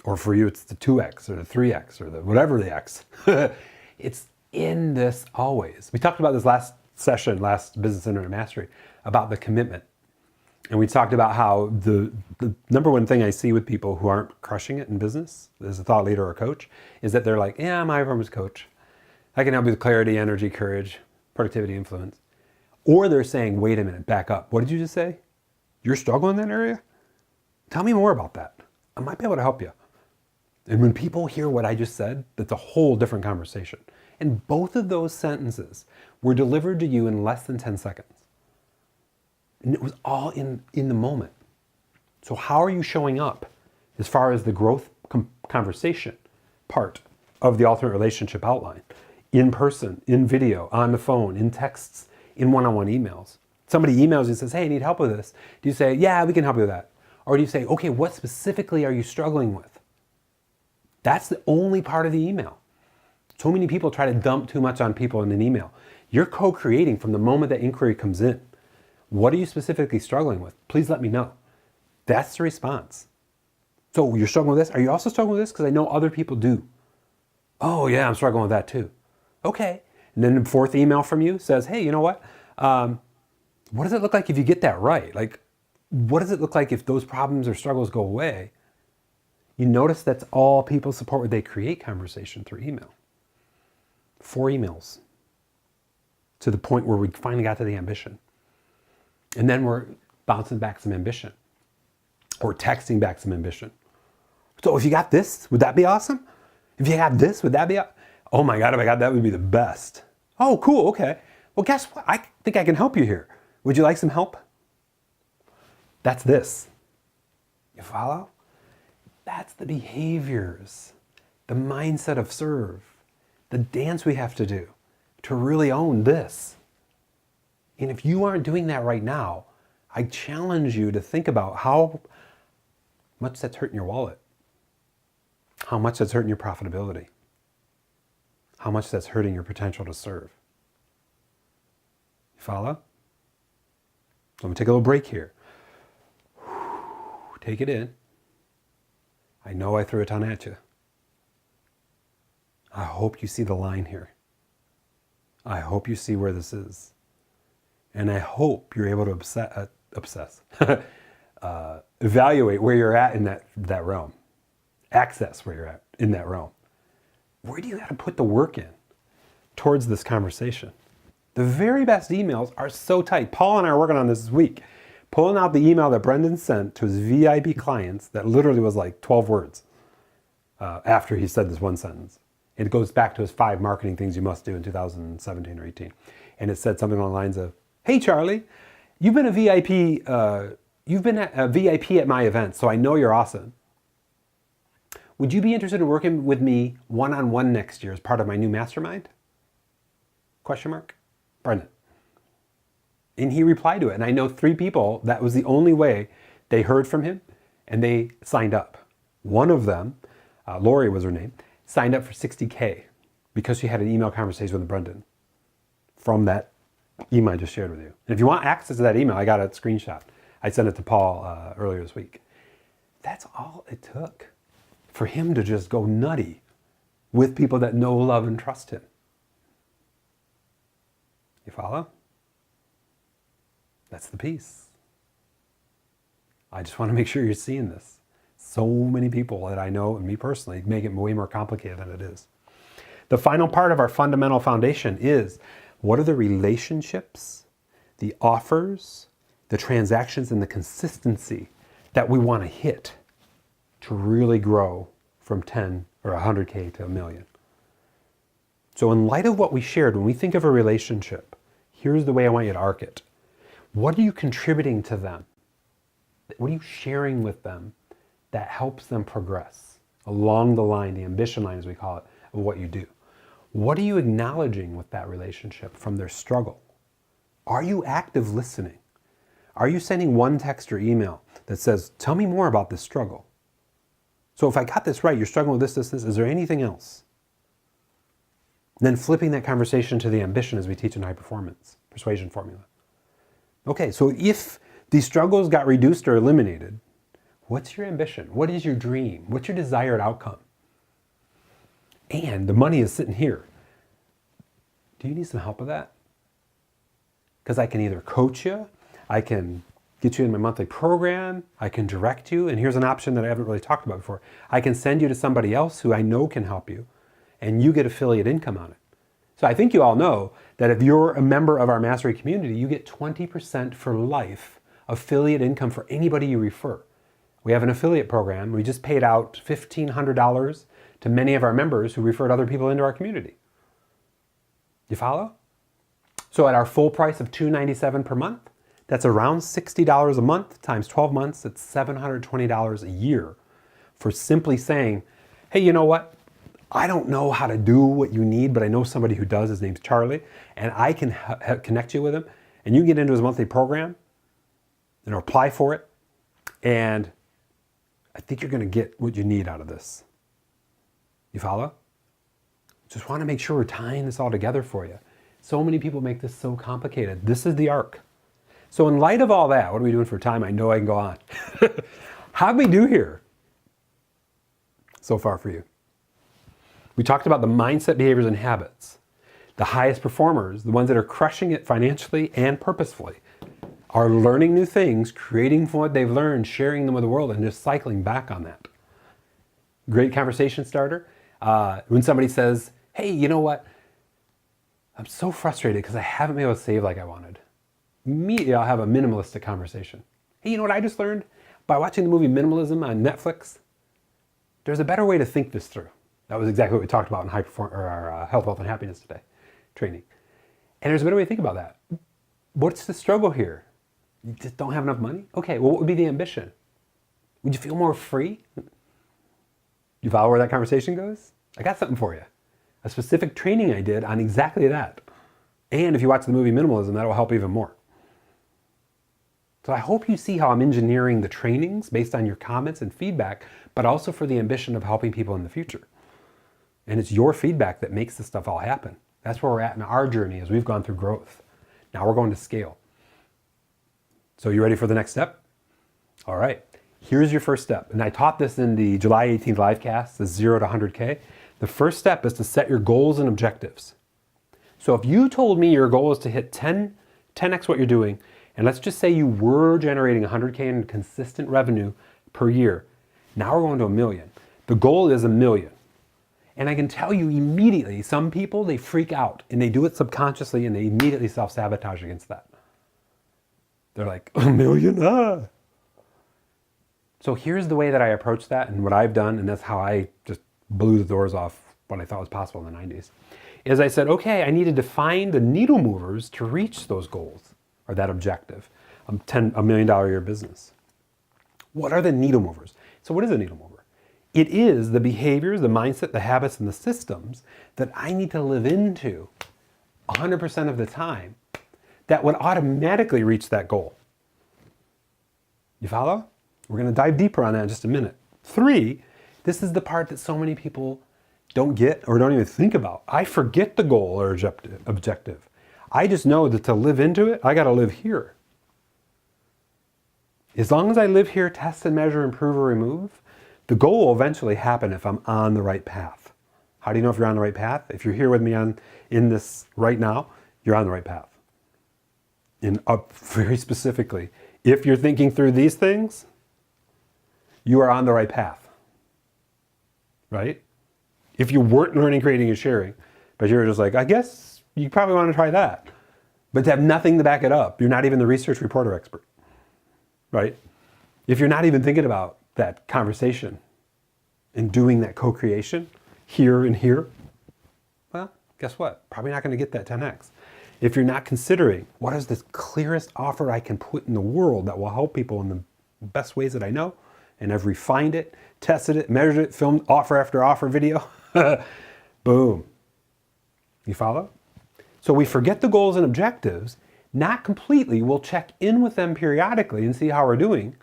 Or for you, it's the 2x or the 3x or the whatever the x. It's in this always. We talked about this last Business Internet Mastery, about the commitment. And we talked about how the number one thing I see with people who aren't crushing it in business as a thought leader or coach is that they're like, yeah, I'm a high-performance coach. I can help you with clarity, energy, courage, productivity, influence. Or they're saying, wait a minute, back up. What did you just say? You're struggling in that area? Tell me more about that. I might be able to help you. And when people hear what I just said, that's a whole different conversation. And both of those sentences were delivered to you in less than 10 seconds. And it was all in the moment. So how are you showing up as far as the growth conversation part of the Ultimate Relationship Outline? In person, in video, on the phone, in texts, in one-on-one emails. Somebody emails you and says, hey, I need help with this. Do you say, yeah, we can help you with that? Or do you say, okay, what specifically are you struggling with? That's the only part of the email. So many people try to dump too much on people in an email. You're co-creating from the moment that inquiry comes in. What are you specifically struggling with? Please let me know. That's the response. So you're struggling with this? Are you also struggling with this? Because I know other people do. Oh yeah, I'm struggling with that too. Okay. And then the fourth email from you says, hey, you know what? What does it look like if you get that right? Like, what does it look like if those problems or struggles go away? You notice that's all people support what they create conversation through email. 4 emails to the point where we finally got to the ambition. And then we're bouncing back some ambition or texting back some ambition. So if you got this, would that be awesome? If you got this, would that be, oh my God, if I got that, would be the best. Oh, cool, okay. Well, guess what? I think I can help you here. Would you like some help? That's this. You follow? That's the behaviors, the mindset of serve, the dance we have to do to really own this. And if you aren't doing that right now, I challenge you to think about how much that's hurting your wallet, how much that's hurting your profitability, how much that's hurting your potential to serve. You follow? So I'm going to take a little break here. Take it in. I know I threw a ton at you. I hope you see the line here. I hope you see where this is. And I hope you're able to evaluate where you're at in that realm. Access where you're at in that realm. Where do you got to put the work in towards this conversation? The very best emails are so tight. Paul and I are working on this week. Pulling out the email that Brendan sent to his VIP clients that literally was like 12 words after he said this one sentence. It goes back to his 5 marketing things you must do in 2017 or 18. And it said something along the lines of, hey Charlie, you've been a VIP at my event, so I know you're awesome. Would you be interested in working with me one-on-one next year as part of my new mastermind? Question mark. Brendan. And he replied to it. And I know 3 people, that was the only way they heard from him and they signed up. One of them, Lori was her name, signed up for $60K because she had an email conversation with Brendan from that email I just shared with you. And if you want access to that email, I got a screenshot. I sent it to Paul earlier this week. That's all it took for him to just go nutty with people that know, love, and trust him. You follow? That's the piece. I just want to make sure you're seeing this. So many people that I know, and me personally, make it way more complicated than it is. The final part of our fundamental foundation is, what are the relationships, the offers, the transactions, and the consistency that we want to hit to really grow from 10 or 100K to $1 million? So in light of what we shared, when we think of a relationship, here's the way I want you to arc it. What are you contributing to them? What are you sharing with them that helps them progress along the line, the ambition line as we call it, of what you do? What are you acknowledging with that relationship from their struggle? Are you active listening? Are you sending one text or email that says, tell me more about this struggle? So if I got this right, you're struggling with this, is there anything else? And then flipping that conversation to the ambition as we teach in high performance, persuasion formula. Okay, so if these struggles got reduced or eliminated, what's your ambition? What is your dream? What's your desired outcome? And the money is sitting here. Do you need some help with that? Because I can either coach you, I can get you in my monthly program, I can direct you, and here's an option that I haven't really talked about before. I can send you to somebody else who I know can help you, and you get affiliate income on it. So I think you all know that if you're a member of our mastery community, you get 20% for life affiliate income for anybody you refer. We have an affiliate program. We just paid out $1,500 to many of our members who referred other people into our community. You follow? So at our full price of $297 per month, that's around $60 a month times 12 months. It's $720 a year for simply saying, hey, you know what? I don't know how to do what you need, but I know somebody who does. His name's Charlie, and I can connect you with him, and you can get into his monthly program and apply for it, and I think you're going to get what you need out of this. You follow? Just want to make sure we're tying this all together for you. So many people make this so complicated. This is the arc. So in light of all that, what are we doing for time? I know I can go on. How'd we do here so far for you? We talked about the mindset, behaviors, and habits. The highest performers, the ones that are crushing it financially and purposefully, are learning new things, creating from what they've learned, sharing them with the world, and just cycling back on that. Great conversation starter. When somebody says, hey, you know what? I'm so frustrated because I haven't been able to save like I wanted. Immediately I'll have a minimalistic conversation. Hey, you know what I just learned? By watching the movie Minimalism on Netflix, there's a better way to think this through. That was exactly what we talked about in our Health, Wealth, and Happiness today training. And there's a better way to think about that. What's the struggle here? You just don't have enough money? Okay, well, what would be the ambition? Would you feel more free? You follow where that conversation goes? I got something for you. A specific training I did on exactly that. And if you watch the movie Minimalism, that will help even more. So I hope you see how I'm engineering the trainings based on your comments and feedback, but also for the ambition of helping people in the future. And it's your feedback that makes this stuff all happen. That's where we're at in our journey as we've gone through growth. Now we're going to scale. So you ready for the next step? All right, here's your first step. And I taught this in the July 18th Livecast, the 0 to 100K. The first step is to set your goals and objectives. So if you told me your goal is to hit 10x what you're doing, and let's just say you were generating 100K in consistent revenue per year, now we're going to 1 million. The goal is 1 million. And I can tell you immediately, some people, they freak out and they do it subconsciously and they immediately self-sabotage against that. They're like, 1 million? Ah. So here's the way that I approach that and what I've done, and that's how I just blew the doors off what I thought was possible in the 90s, is I said, okay, I need to define the needle movers to reach those goals or that objective, $1 million a year business. What are the needle movers? So what is a needle mover? It is the behaviors, the mindset, the habits, and the systems that I need to live into 100% of the time that would automatically reach that goal. You follow? We're going to dive deeper on that in just a minute. 3, this is the part that so many people don't get or don't even think about. I forget the goal or objective. I just know that to live into it, I got to live here. As long as I live here, test and measure, improve or remove, the goal will eventually happen if I'm on the right path. How do you know if you're on the right path? If you're here with me in this right now, you're on the right path. And very specifically, if you're thinking through these things, you are on the right path, right? If you weren't learning, creating, and sharing, but you're just like, I guess you probably want to try that, but to have nothing to back it up, you're not even the research reporter expert, right? If you're not even thinking about that conversation and doing that co-creation here and here, well, guess what? Probably not going to get that 10x. If you're not considering what is the clearest offer I can put in the world that will help people in the best ways that I know, and I've refined it, tested it, measured it, filmed offer after offer video, boom. You follow? So we forget the goals and objectives, not completely. We'll check in with them periodically and see how we're doing.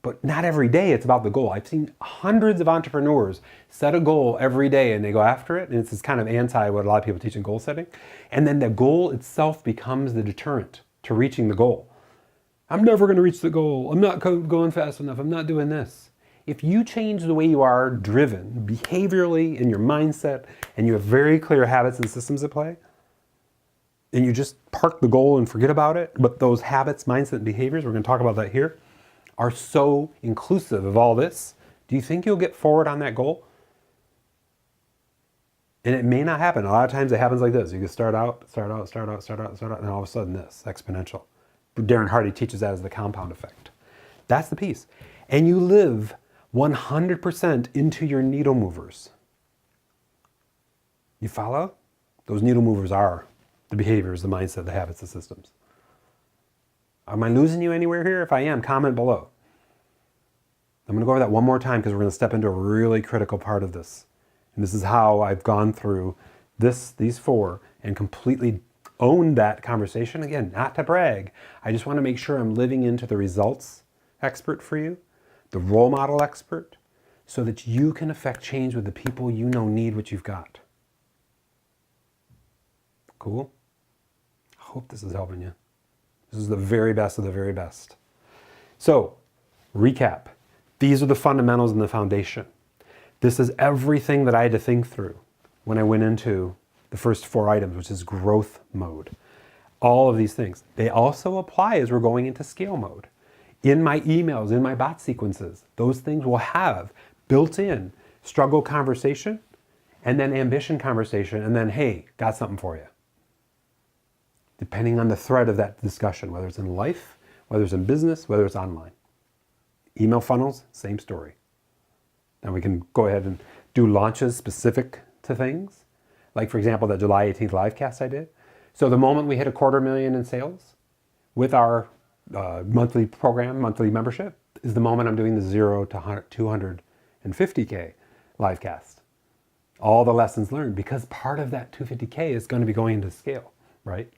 But not every day it's about the goal. I've seen hundreds of entrepreneurs set a goal every day and they go after it. And it's this kind of anti what a lot of people teach in goal setting. And then the goal itself becomes the deterrent to reaching the goal. I'm never going to reach the goal. I'm not going fast enough. I'm not doing this. If you change the way you are driven behaviorally in your mindset and you have very clear habits and systems at play, and you just park the goal and forget about it, but those habits, mindset, and behaviors, we're going to talk about that here, are so inclusive of all this, do you think you'll get forward on that goal? And it may not happen. A lot of times it happens like this. You can start out, and all of a sudden this, exponential. Darren Hardy teaches that as the compound effect. That's the piece. And you live 100% into your needle movers. You follow? Those needle movers are the behaviors, the mindset, the habits, the systems. Am I losing you anywhere here? If I am, comment below. I'm going to go over that one more time because we're going to step into a really critical part of this. And this is how I've gone through these 4 and completely owned that conversation. Again, not to brag. I just want to make sure I'm living into the results expert for you, the role model expert, so that you can affect change with the people you know need what you've got. Cool? I hope this is helping you. This is the very best of the very best. So, recap. These are the fundamentals and the foundation. This is everything that I had to think through when I went into the first 4 items, which is growth mode. All of these things. They also apply as we're going into scale mode. In my emails, in my bot sequences, those things will have built-in struggle conversation, and then ambition conversation, and then, hey, got something for you. depending on the thread of that discussion, whether it's in life, whether it's in business, whether it's online. Email funnels, same story. Now we can go ahead and do launches specific to things. Like for example, the July 18th livecast I did. So the moment we hit $250,000 in sales with our monthly program, monthly membership, is the moment I'm doing the 0 to 250K livecast. All the lessons learned, because part of that 250K is going to be going into scale, right?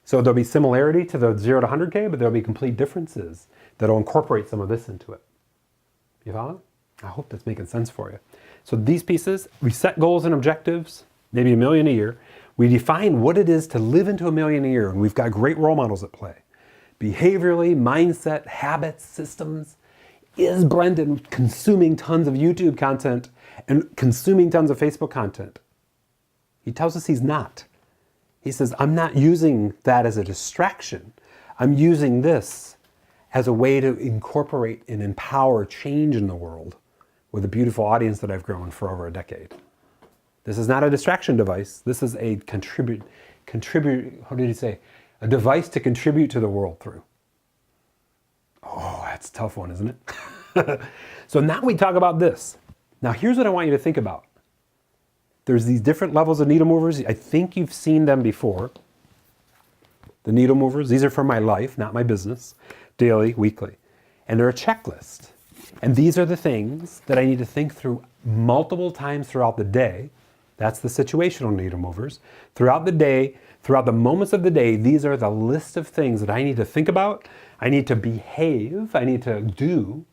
So there'll be similarity to the 0 to 100K, but there'll be complete differences that'll incorporate some of this into it. You follow? I hope that's making sense for you. So these pieces, we set goals and objectives, maybe $1 million a year. We define what it is to live into $1 million a year, and we've got great role models at play. Behaviorally, mindset, habits, systems. Is Brendan consuming tons of YouTube content and consuming tons of Facebook content? He tells us he's not. He says, I'm not using that as a distraction. I'm using this as a way to incorporate and empower change in the world with a beautiful audience that I've grown for over a decade. This is not a distraction device. This is a how did he say? A device to contribute to the world through. Oh, that's a tough one, isn't it? So now we talk about this. Now here's what I want you to think about. There's these different levels of needle movers. I think you've seen them before. The needle movers, these are for my life, not my business, daily, weekly. And they're a checklist. And these are the things that I need to think through multiple times throughout the day. That's the situational needle movers. Throughout the day, throughout the moments of the day, these are the list of things that I need to think about. I need to behave. I need to do.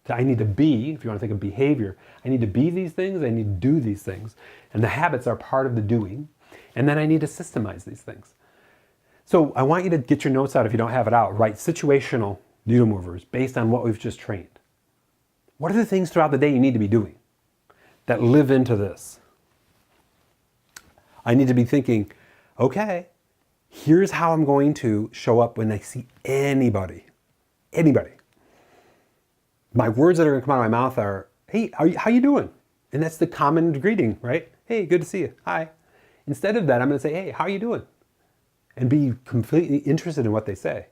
I need to be, if you want to think of behavior, I need to be these things. I need to do these things. And the habits are part of the doing. And then I need to systemize these things. So I want you to get your notes out if you don't have it out. Write situational needle movers based on what we've just trained. What are the things throughout the day you need to be doing that live into this? I need to be thinking, okay, here's how I'm going to show up when I see anybody. Anybody. My words that are going to come out of my mouth are, hey, how you doing? And that's the common greeting, right? Hey, good to see you. Hi. Instead of that, I'm going to say, hey, how are you doing? And be completely interested in what they say.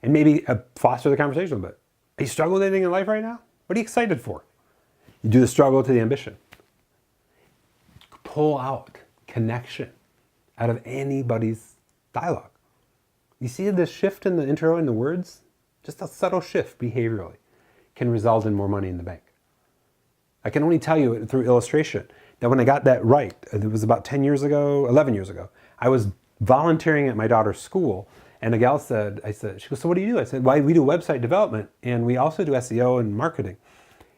And maybe foster the conversation a bit. Are you struggling with anything in life right now? What are you excited for? You do the struggle to the ambition. Pull out connection out of anybody's dialogue. You see this shift in the intro and the words? Just a subtle shift behaviorally can result in more money in the bank. I can only tell you through illustration that when I got that right, it was about 11 years ago, I was volunteering at my daughter's school, and a gal said, she goes, so what do you do? I said, well, we do website development, and we also do SEO and marketing.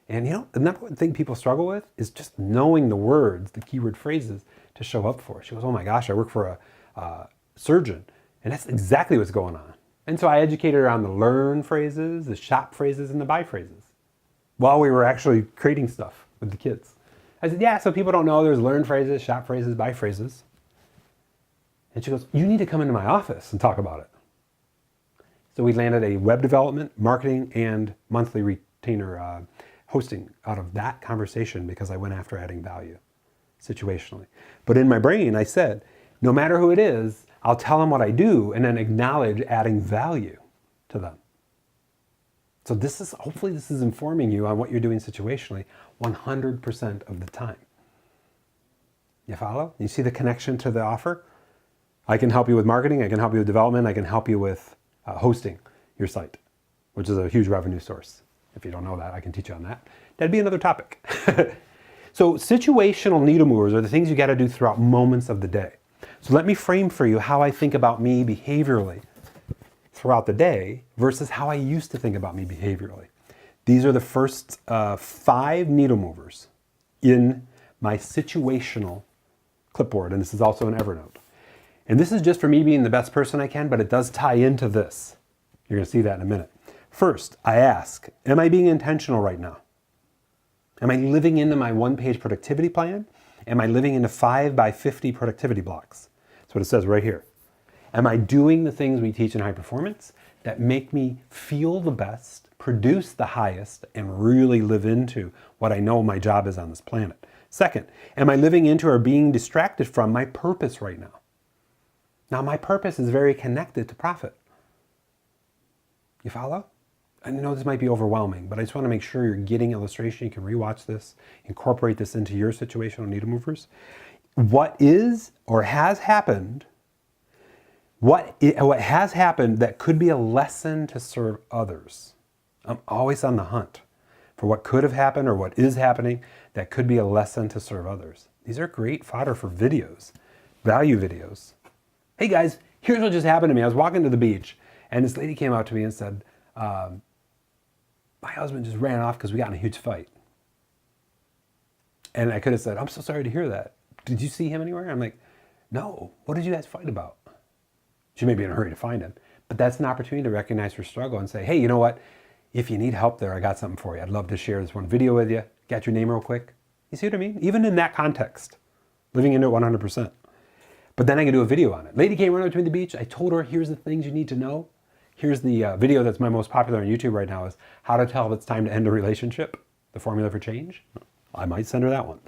And you know, the number one thing people struggle with is just knowing the words, the keyword phrases to show up for. She goes, oh my gosh, I work for a surgeon, and that's exactly what's going on. And so I educated her on the learn phrases, the shop phrases, and the buy phrases while we were actually creating stuff with the kids. I said, yeah, so people don't know there's learn phrases, shop phrases, buy phrases. And she goes, you need to come into my office and talk about it. So we landed a web development, marketing, and monthly retainer hosting out of that conversation because I went after adding value situationally. But in my brain, I said, no matter who it is, I'll tell them what I do and then acknowledge adding value to them. So hopefully this is informing you on what you're doing situationally 100% of the time. You follow? You see the connection to the offer? I can help you with marketing, I can help you with development, I can help you with hosting your site, which is a huge revenue source. If you don't know that, I can teach you on that. That'd be another topic. So situational needle movers are the things you got to do throughout moments of the day. So let me frame for you how I think about me behaviorally throughout the day versus how I used to think about me behaviorally. These are the first 5 needle movers in my situational clipboard, and this is also in Evernote. And this is just for me being the best person I can, but it does tie into this. You're going to see that in a minute. First, I ask, am I being intentional right now? Am I living into my 1-page productivity plan? Am I living into 5 by 50 productivity blocks? That's what it says right here. Am I doing the things we teach in high performance that make me feel the best, produce the highest, and really live into what I know my job is on this planet? Second, am I living into or being distracted from my purpose right now? Now, my purpose is very connected to profit. You follow? I know this might be overwhelming, but I just want to make sure you're getting illustration. You can rewatch this, incorporate this into your situational needle movers. What is or has happened, what has happened that could be a lesson to serve others. I'm always on the hunt for what could have happened or what is happening that could be a lesson to serve others. These are great fodder for videos, value videos. Hey guys, here's what just happened to me. I was walking to the beach and this lady came out to me and said, my husband just ran off because we got in a huge fight. And I could have said, I'm so sorry to hear that. Did you see him anywhere? I'm like, no, what did you guys fight about? She may be in a hurry to find him, but that's an opportunity to recognize her struggle and say, hey, you know what? If you need help there, I got something for you. I'd love to share this one video with you. Got your name real quick? You see what I mean? Even in that context, living into it 100%. But then I can do a video on it. Lady came running to the beach. I told her, here's the things you need to know. Here's the video that's my most popular on YouTube right now is how to tell if it's time to end a relationship, the formula for change. I might send her that one.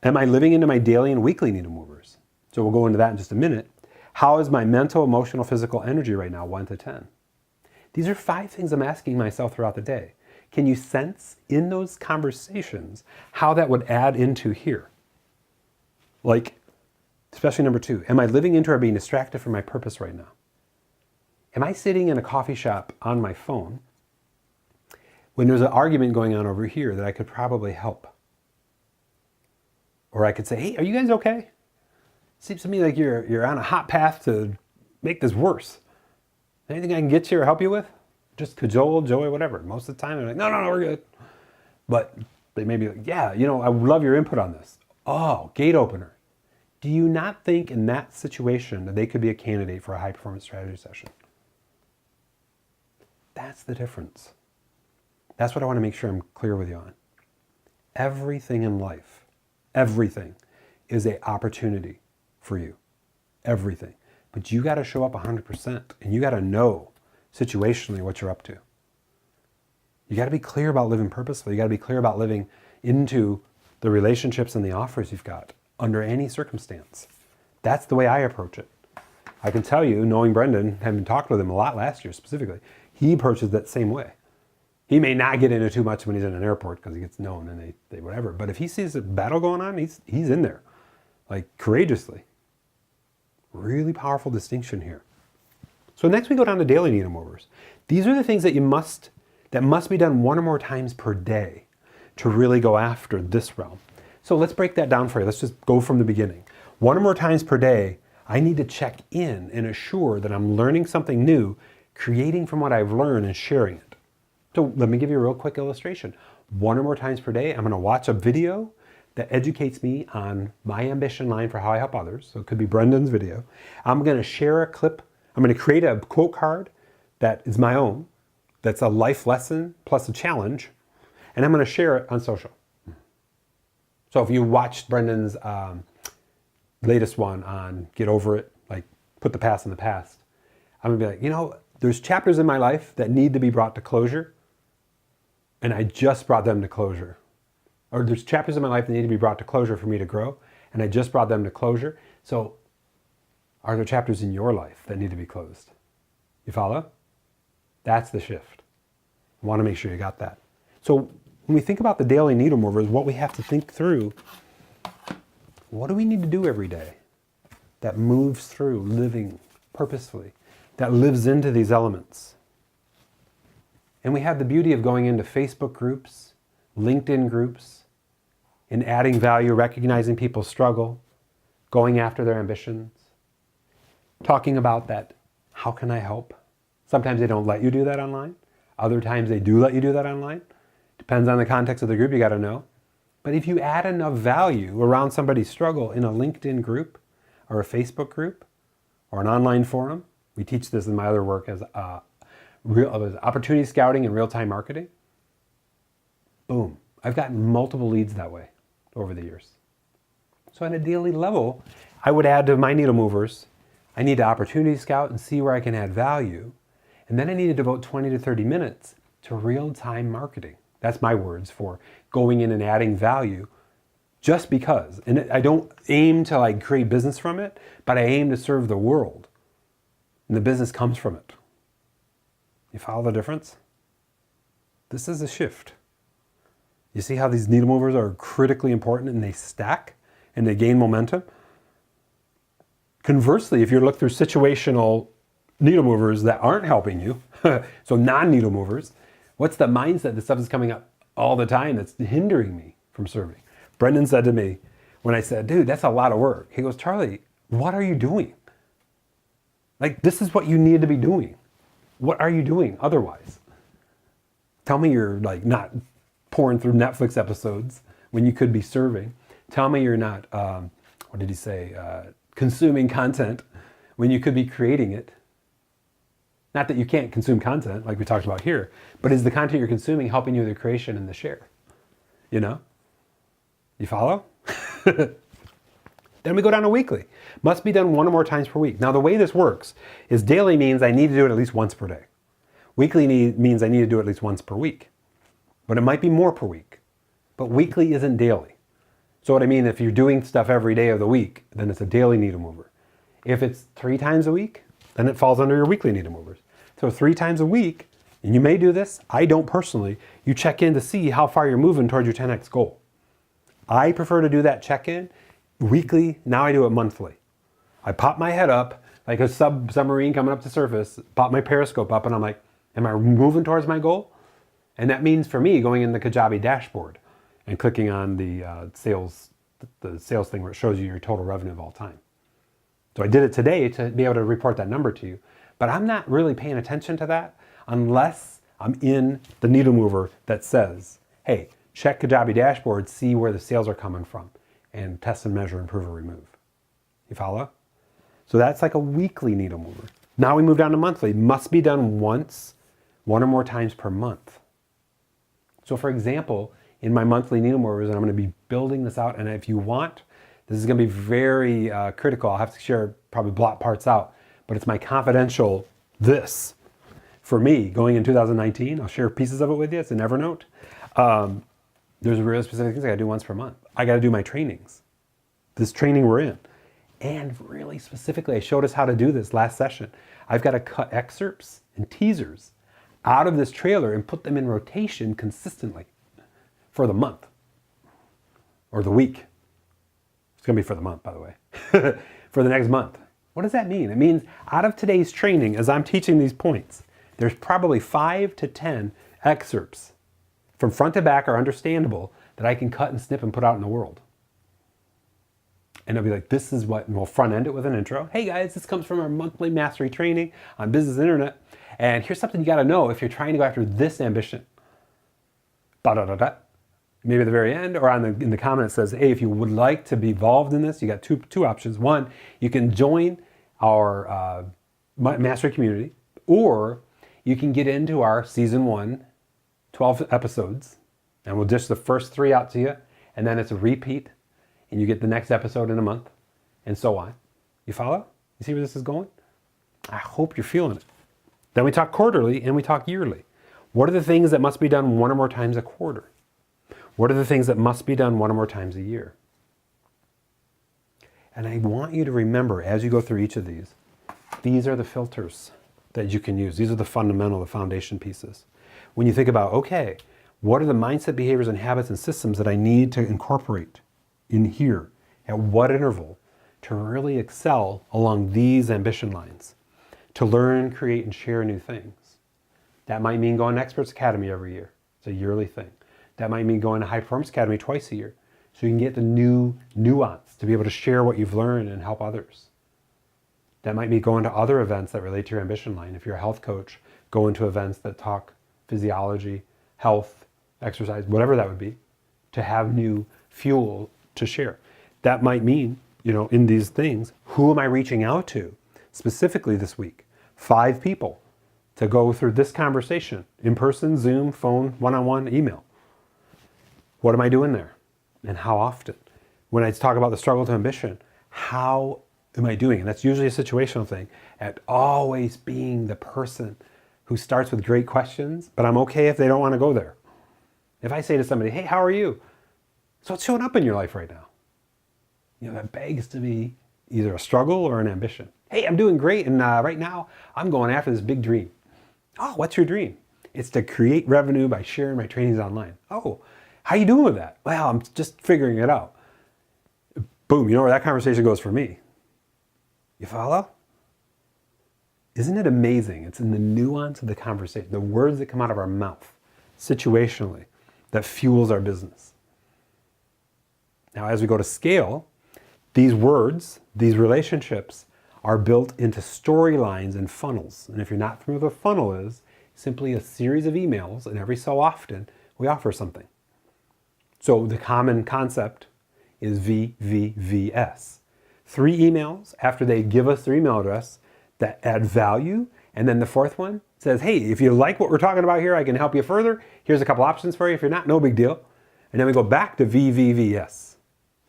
Am I living into my daily and weekly needle movers? So we'll go into that in just a minute. How is my mental, emotional, physical energy right now, 1 to 10? These are 5 things I'm asking myself throughout the day. Can you sense in those conversations how that would add into here? Like, especially number 2, am I living into or being distracted from my purpose right now? Am I sitting in a coffee shop on my phone when there's an argument going on over here that I could probably help? Or I could say, hey, are you guys okay? Seems to me like you're on a hot path to make this worse. Anything I can get you or help you with? Just cajole, joy, whatever. Most of the time they're like, no, we're good. But they may be like, yeah, I would love your input on this. Oh, gate opener. Do you not think in that situation that they could be a candidate for a high performance strategy session? That's the difference. That's what I want to make sure I'm clear with you on. Everything in life, everything is an opportunity for you. Everything. But you got to show up 100% and you got to know situationally what you're up to. You got to be clear about living purposefully. You got to be clear about living into the relationships and the offers you've got under any circumstance. That's the way I approach it. I can tell you, knowing Brendan, having talked with him a lot last year specifically, he approaches that same way. He may not get into too much when he's in an airport because he gets known and they whatever. But if he sees a battle going on, he's in there, like courageously. Really powerful distinction here. So next we go down to daily needle movers. These are the things that must be done 1 or more times per day to really go after this realm. So let's break that down for you. Let's just go from the beginning. 1 or more times per day, I need to check in and assure that I'm learning something new, creating from what I've learned and sharing it. So let me give you a real quick illustration. 1 or more times per day, I'm going to watch a video that educates me on my ambition line for how I help others. So it could be Brendan's video. I'm going to share a clip. I'm going to create a quote card that is my own. That's a life lesson plus a challenge. And I'm going to share it on social. So if you watched Brendan's latest one on Get Over It, like put the past in the past, I'm going to be like, there's chapters in my life that need to be brought to closure. And I just brought them to closure. Or there's chapters in my life that need to be brought to closure for me to grow. And I just brought them to closure. So are there chapters in your life that need to be closed? You follow? That's the shift. I want to make sure you got that. So when we think about the daily needle movers, what we have to think through, what do we need to do every day that moves through living purposefully, that lives into these elements? And we have the beauty of going into Facebook groups, LinkedIn groups, and adding value, recognizing people's struggle, going after their ambitions, talking about that, how can I help? Sometimes they don't let you do that online. Other times they do let you do that online. Depends on the context of the group, you got to know. But if you add enough value around somebody's struggle in a LinkedIn group or a Facebook group or an online forum, we teach this in my other work as opportunity scouting and real-time marketing. Boom. I've gotten multiple leads that way over the years. So on a daily level, I would add to my needle movers, I need to opportunity scout and see where I can add value. And then I need to devote 20 to 30 minutes to real-time marketing. That's my words for going in and adding value just because. And I don't aim to like create business from it, but I aim to serve the world. And the business comes from it. You follow the difference? This is a shift. You see how these needle movers are critically important and they stack and they gain momentum? Conversely, if you look through situational needle movers that aren't helping you, so non-needle movers, what's the mindset that stuff is coming up all the time that's hindering me from serving? Brendan said to me when I said, dude, that's a lot of work. He goes, Charlie, what are you doing? Like, this is what you need to be doing. What are you doing otherwise? Tell me you're like not pouring through Netflix episodes when you could be serving. Tell me you're not, what did he say? Consuming content when you could be creating it. Not that you can't consume content like we talked about here, but is the content you're consuming helping you with the creation and the share? You know? You follow? Then we go down to weekly. Must be done one or more times per week. Now the way this works is daily means I need to do it at least once per day. Weekly means I need to do it at least once per week. But it might be more per week. But weekly isn't daily. So what I mean, if you're doing stuff every day of the week, then it's a daily needle mover. If it's 3 times a week, then it falls under your weekly needle movers. So 3 times a week, and you may do this, I don't personally, you check in to see how far you're moving towards your 10x goal. I prefer to do that check-in weekly. Now I do it monthly. I pop my head up like a submarine coming up to surface, pop my periscope up, and I'm like, am I moving towards my goal? And that means for me going in the Kajabi dashboard and clicking on the sales thing where it shows you your total revenue of all time. So I did it today to be able to report that number to you, but I'm not really paying attention to that unless I'm in the needle mover that says, hey, check Kajabi dashboard, see where the sales are coming from, and test and measure, improve or remove. You follow? So that's like a weekly needle mover. Now we move down to monthly. Must be done once, 1 or more times per month. So for example, in my monthly needle movers, and I'm going to be building this out, and if you want, this is going to be very critical. I'll have to share, probably blot parts out, but it's my confidential this. For me, going in 2019, I'll share pieces of it with you. It's in Evernote. There's really specific things I got to do once per month. I got to do my trainings. This training we're in. And really specifically, I showed us how to do this last session. I've got to cut excerpts and teasers out of this trailer and put them in rotation consistently for the month or the week. It's going to be for the month, by the way, for the next month. What does that mean? It means out of today's training, as I'm teaching these points, there's probably 5 to 10 excerpts from front to back are understandable that I can cut and snip and put out in the world. And I'll be like, this is what, and we'll front end it with an intro. Hey guys, this comes from our monthly mastery training on business internet. And here's something you got to know if you're trying to go after this ambition. Da-da-da-da. Maybe at the very end or in the comment it says, hey, if you would like to be involved in this, you got two options. One, you can join our mastery community, or you can get into our season 1, 12 episodes, and we'll dish the first 3 out to you, and then it's a repeat, and you get the next episode in a month, and so on. You follow? You see where this is going? I hope you're feeling it. Then we talk quarterly and we talk yearly. What are the things that must be done 1 or more times a quarter? What are the things that must be done 1 or more times a year? And I want you to remember as you go through each of these are the filters that you can use. These are the fundamental, the foundation pieces. When you think about, okay, what are the mindset, behaviors, and habits and systems that I need to incorporate in here? At what interval to really excel along these ambition lines? To learn, create, and share new things. That might mean going to Experts Academy every year. It's a yearly thing. That might mean going to High Performance Academy twice a year. So you can get the new nuance to be able to share what you've learned and help others. That might be going to other events that relate to your ambition line. If you're a health coach, going to events that talk physiology, health, exercise, whatever that would be, to have new fuel to share. That might mean, in these things, who am I reaching out to specifically this week? 5 people to go through this conversation, in person, Zoom, phone, one-on-one, email. What am I doing there? And how often? When I talk about the struggle to ambition, how am I doing? And that's usually a situational thing, at always being the person who starts with great questions, but I'm okay if they don't want to go there. If I say to somebody, hey, how are you? So what's showing up in your life right now? That begs to be either a struggle or an ambition. Hey, I'm doing great, and right now I'm going after this big dream. Oh, what's your dream? It's to create revenue by sharing my trainings online. Oh, how you doing with that? Well, I'm just figuring it out. Boom, you know where that conversation goes for me. You follow? Isn't it amazing? It's in the nuance of the conversation, the words that come out of our mouth, situationally, that fuels our business. Now, as we go to scale, these words, these relationships are built into storylines and funnels. And if you're not familiar with what a funnel is, simply a series of emails, and every so often we offer something. So the common concept is VVVS. 3 emails after they give us their email address that add value. And then the 4th one says, hey, if you like what we're talking about here, I can help you further. Here's a couple options for you. If you're not, no big deal. And then we go back to VVVS.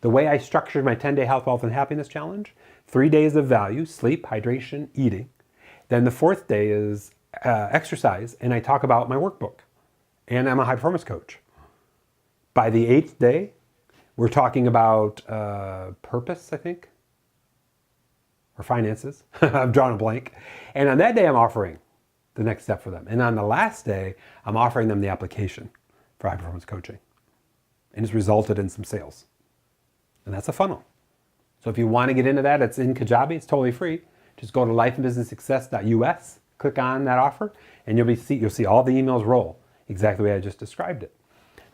The way I structured my 10-day health, wealth, and happiness challenge, 3 days of value, sleep, hydration, eating. Then the 4th day is exercise, and I talk about my workbook. And I'm a high performance coach. By the 8th day, we're talking about purpose, I think, or finances. I've drawn a blank. And on that day, I'm offering the next step for them. And on the last day, I'm offering them the application for high performance coaching. And it's resulted in some sales. And that's a funnel. So if you want to get into that, it's in Kajabi. It's totally free. Just go to lifeandbusinesssuccess.us, click on that offer, and you'll see all the emails roll exactly the way I just described it.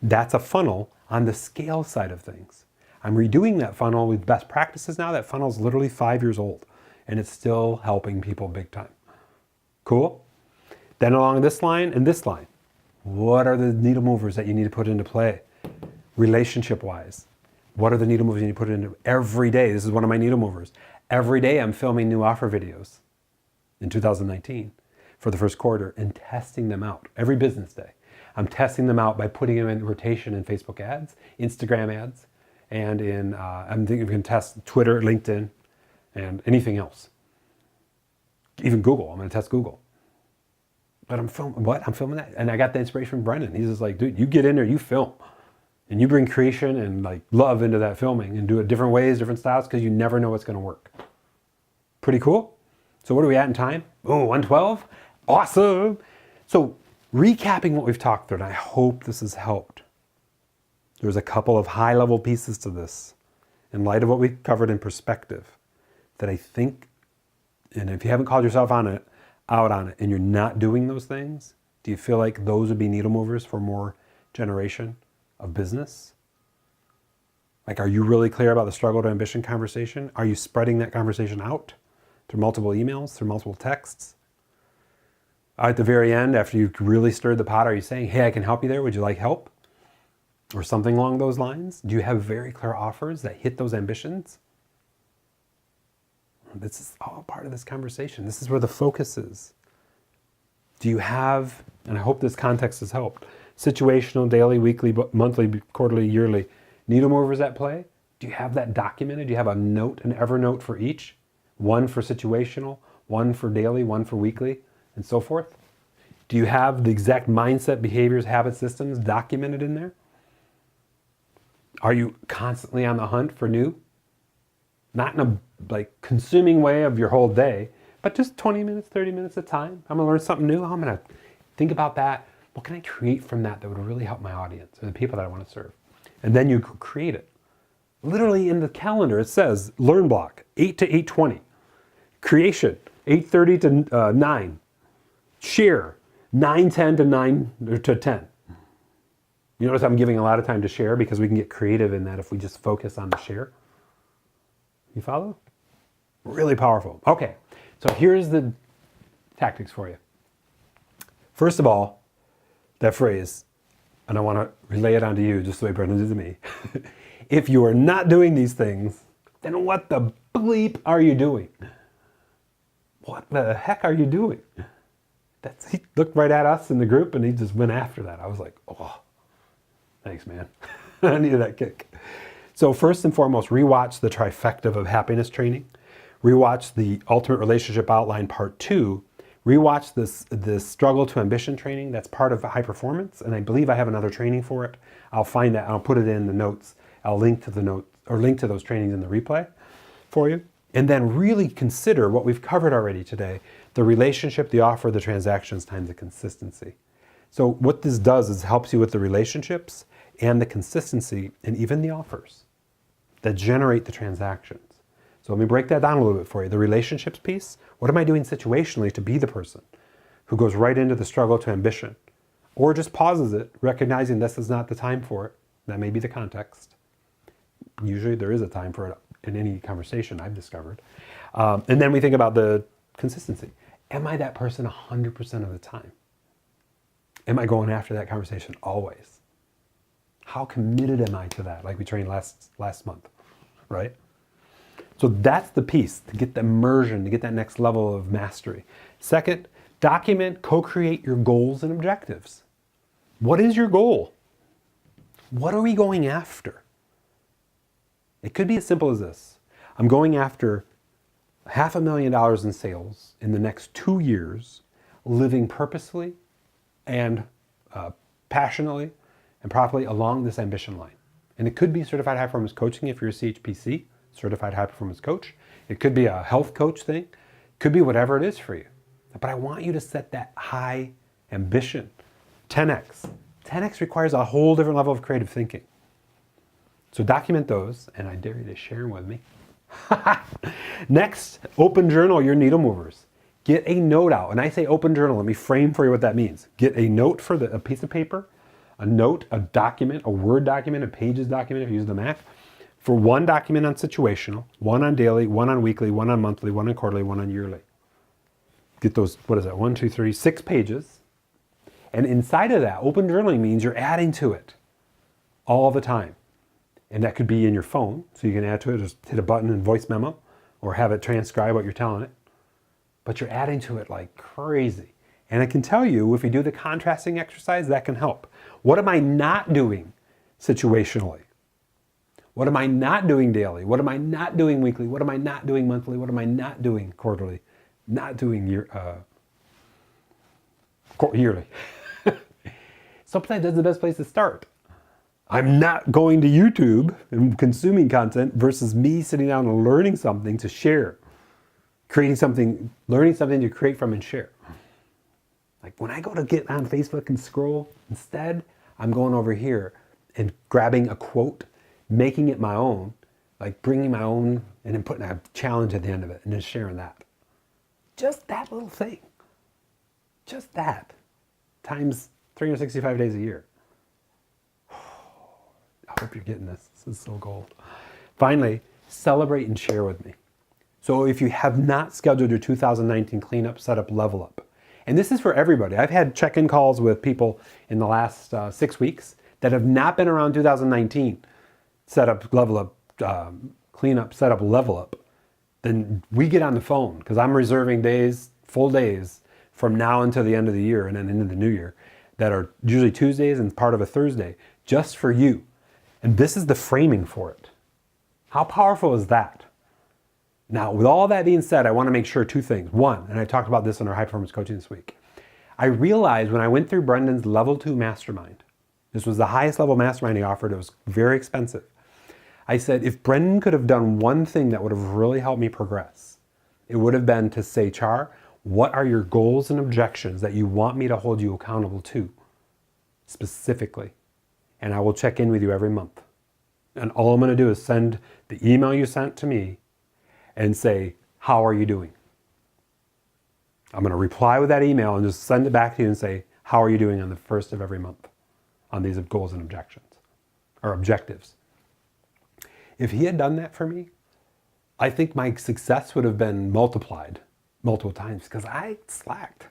That's a funnel on the scale side of things. I'm redoing that funnel with best practices now. That funnel is literally 5 years old, and it's still helping people big time. Cool? Then along this line and this line, what are the needle movers that you need to put into play relationship-wise? What are the needle movers you need to put into every day? This is one of my needle movers. Every day I'm filming new offer videos in 2019 for the first quarter and testing them out every business day. I'm testing them out by putting them in rotation in Facebook ads, Instagram ads, and I'm thinking we can test Twitter, LinkedIn, and anything else. Even Google. I'm going to test Google. But I'm filming that. And I got the inspiration from Brendan. He's just like, dude, you get in there, you film. And you bring creation and like love into that filming and do it different ways, different styles, because you never know what's going to work. Pretty cool? So what are we at in time? Oh, 112? Awesome. So recapping what we've talked through, and I hope this has helped. There's a couple of high-level pieces to this in light of what we covered in perspective that I think, and if you haven't called yourself out on it, and you're not doing those things, do you feel like those would be needle movers for more generation of business? Like, are you really clear about the struggle to ambition conversation? Are you spreading that conversation out through multiple emails, through multiple texts? At the very end, after you've really stirred the pot, are you saying, hey, I can help you there. Would you like help? Or something along those lines? Do you have very clear offers that hit those ambitions? This is all part of this conversation. This is where the focus is. Do you have, and I hope this context has helped, situational, daily, weekly, monthly, quarterly, yearly needle movers at play? Do you have that documented? Do you have a note, an Evernote for each? One for situational, one for daily, one for weekly, and so forth? Do you have the exact mindset, behaviors, habits, systems documented in there? Are you constantly on the hunt for new? Not in a consuming way of your whole day, but just 20 minutes, 30 minutes at a time. I'm gonna learn something new. I'm gonna think about that. What can I create from that would really help my audience or the people that I want to serve? And then you create it. Literally in the calendar, it says learn block, 8 to 8:20. Creation, 8:30 to 9. Share, 9:10 to 9 or to 10. You notice I'm giving a lot of time to share because we can get creative in that if we just focus on the share. You follow? Really powerful. Okay, so here's the tactics for you. First of all, that phrase, and I want to relay it onto you just the way Brendan did to me. If you are not doing these things, then what the bleep are you doing? What the heck are you doing? He looked right at us in the group and he just went after that. I was like, oh, thanks, man. I needed that kick. So first and foremost, rewatch the trifecta of happiness training. Rewatch the Ultimate Relationship Outline Part 2. Rewatch this Struggle to Ambition training. That's part of high performance, and I believe I have another training for it. I'll find that. I'll put it in the notes I'll link to the note or link to those trainings in the replay for you. And then really consider what we've covered already today, the relationship, the offer, the transactions times the consistency. So what this does is helps you with the relationships and the consistency and even the offers that generate the transactions. So let me break that down a little bit for you. The relationships piece, what am I doing situationally to be the person who goes right into the struggle to ambition? Or just pauses it, recognizing this is not the time for it. That may be the context. Usually there is a time for it in any conversation I've discovered. And then we think about the consistency. Am I that person 100% of the time? Am I going after that conversation always? How committed am I to that? Like we trained last month, right? So that's the piece to get the immersion, to get that next level of mastery. Second, document, co-create your goals and objectives. What is your goal? What are we going after? It could be as simple as this. I'm going after $500,000 in sales in the next 2 years, living purposefully and passionately and profitably along this ambition line. And it could be certified high performance coaching if you're a CHPC, certified high performance coach. It could be a health coach thing. It could be whatever it is for you. But I want you to set that high ambition. 10x. 10x requires a whole different level of creative thinking. So document those, and I dare you to share them with me. Next, open journal your needle movers. Get a note out. And I say open journal, let me frame for you what that means. Get a note for a piece of paper, a note, a document, a Word document, a Pages document if you use the Mac. For one document on situational, one on daily, one on weekly, one on monthly, one on quarterly, one on yearly. Get those, what is that, 1, 2, 3, 6 pages. And inside of that, open journaling means you're adding to it all the time. And that could be in your phone, so you can add to it, just hit a button and voice memo, or have it transcribe what you're telling it. But you're adding to it like crazy. And I can tell you, if you do the contrasting exercise, that can help. What am I not doing situationally? What am I not doing daily? What am I not doing weekly? What am I not doing monthly? What am I not doing quarterly? Not doing yearly. Sometimes that's the best place to start. I'm not going to YouTube and consuming content versus me sitting down and learning something to share. Creating something, learning something to create from and share. Like when I go to get on Facebook and scroll, instead, I'm going over here and grabbing a quote, making it my own, like bringing my own, and then putting a challenge at the end of it and then sharing that. Just that little thing. Just that. Times 365 days a year. I hope you're getting this. This is so gold. Finally, celebrate and share with me. So if you have not scheduled your 2019 cleanup, setup, level up, and this is for everybody. I've had check-in calls with people in the last 6 weeks that have not been around 2019 setup, level up, cleanup, setup, level up. Then we get on the phone because I'm reserving days, full days from now until the end of the year and then into the new year that are usually Tuesdays and part of a Thursday just for you. And this is the framing for it. How powerful is that? Now, with all that being said, I want to make sure 2 things. One, and I talked about this in our high performance coaching this week. I realized when I went through Brendan's level 2 mastermind, this was the highest level mastermind he offered. It was very expensive. I said, if Brendan could have done one thing that would have really helped me progress, it would have been to say, Char, what are your goals and objections that you want me to hold you accountable to specifically? And I will check in with you every month. And all I'm going to do is send the email you sent to me and say, how are you doing? I'm going to reply with that email and just send it back to you and say, how are you doing on the first of every month on these goals and objectives? If he had done that for me, I think my success would have been multiplied multiple times because I slacked.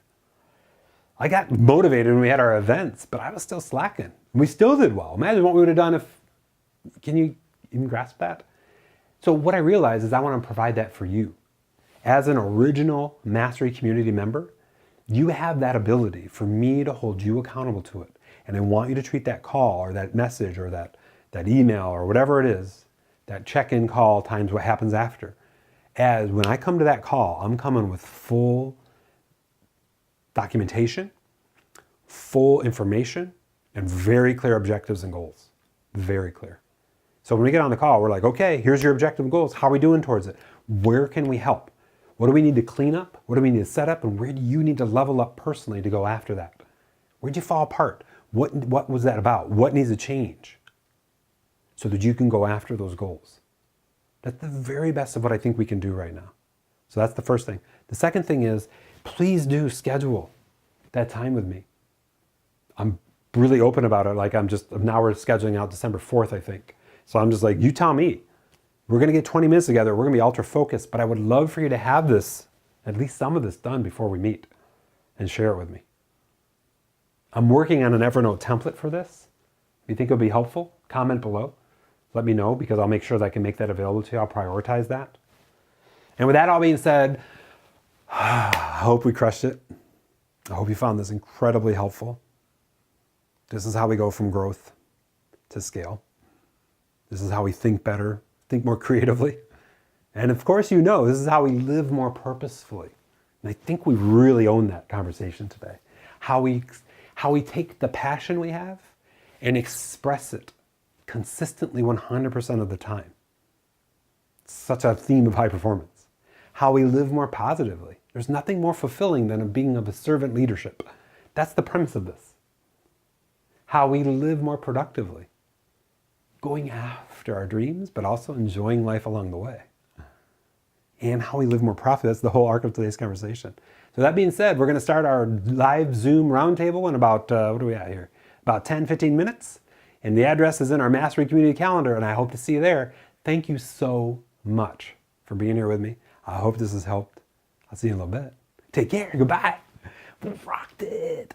I got motivated when we had our events, but I was still slacking. We still did well. Imagine what we would have done if, can you even grasp that? So what I realized is I want to provide that for you. As an original Mastery community member, you have that ability for me to hold you accountable to it. And I want you to treat that call or that message or that email or whatever it is, that check-in call times what happens after, as when I come to that call, I'm coming with full documentation, full information, and very clear objectives and goals. Very clear. So when we get on the call, we're like, okay, here's your objective and goals. How are we doing towards it? Where can we help? What do we need to clean up? What do we need to set up? And where do you need to level up personally to go after that? Where'd you fall apart? What was that about? What needs to change so that you can go after those goals? That's the very best of what I think we can do right now. So that's the first thing. The second thing is, please do schedule that time with me. I'm really open about it. Like now we're scheduling out December 4th, I think. So I'm just like, you tell me. We're going to get 20 minutes together. We're going to be ultra focused, but I would love for you to have this, at least some of this done before we meet and share it with me. I'm working on an Evernote template for this. If you think it'll be helpful, comment below. Let me know because I'll make sure that I can make that available to you. I'll prioritize that. And with that all being said, I hope we crushed it. I hope you found this incredibly helpful. This is how we go from growth to scale. This is how we think better, think more creatively. And of course, this is how we live more purposefully. And I think we really own that conversation today. How we take the passion we have and express it consistently 100% of the time. It's such a theme of high performance. How we live more positively. There's nothing more fulfilling than being of a servant leadership. That's the premise of this. How we live more productively. Going after our dreams, but also enjoying life along the way. And how we live more profitably. That's the whole arc of today's conversation. So that being said, we're going to start our live Zoom roundtable in about, what are we at here? About 10, 15 minutes. And the address is in our Mastery Community Calendar, and I hope to see you there. Thank you so much for being here with me. I hope this has helped. I'll see you in a little bit. Take care. Goodbye. We rocked it.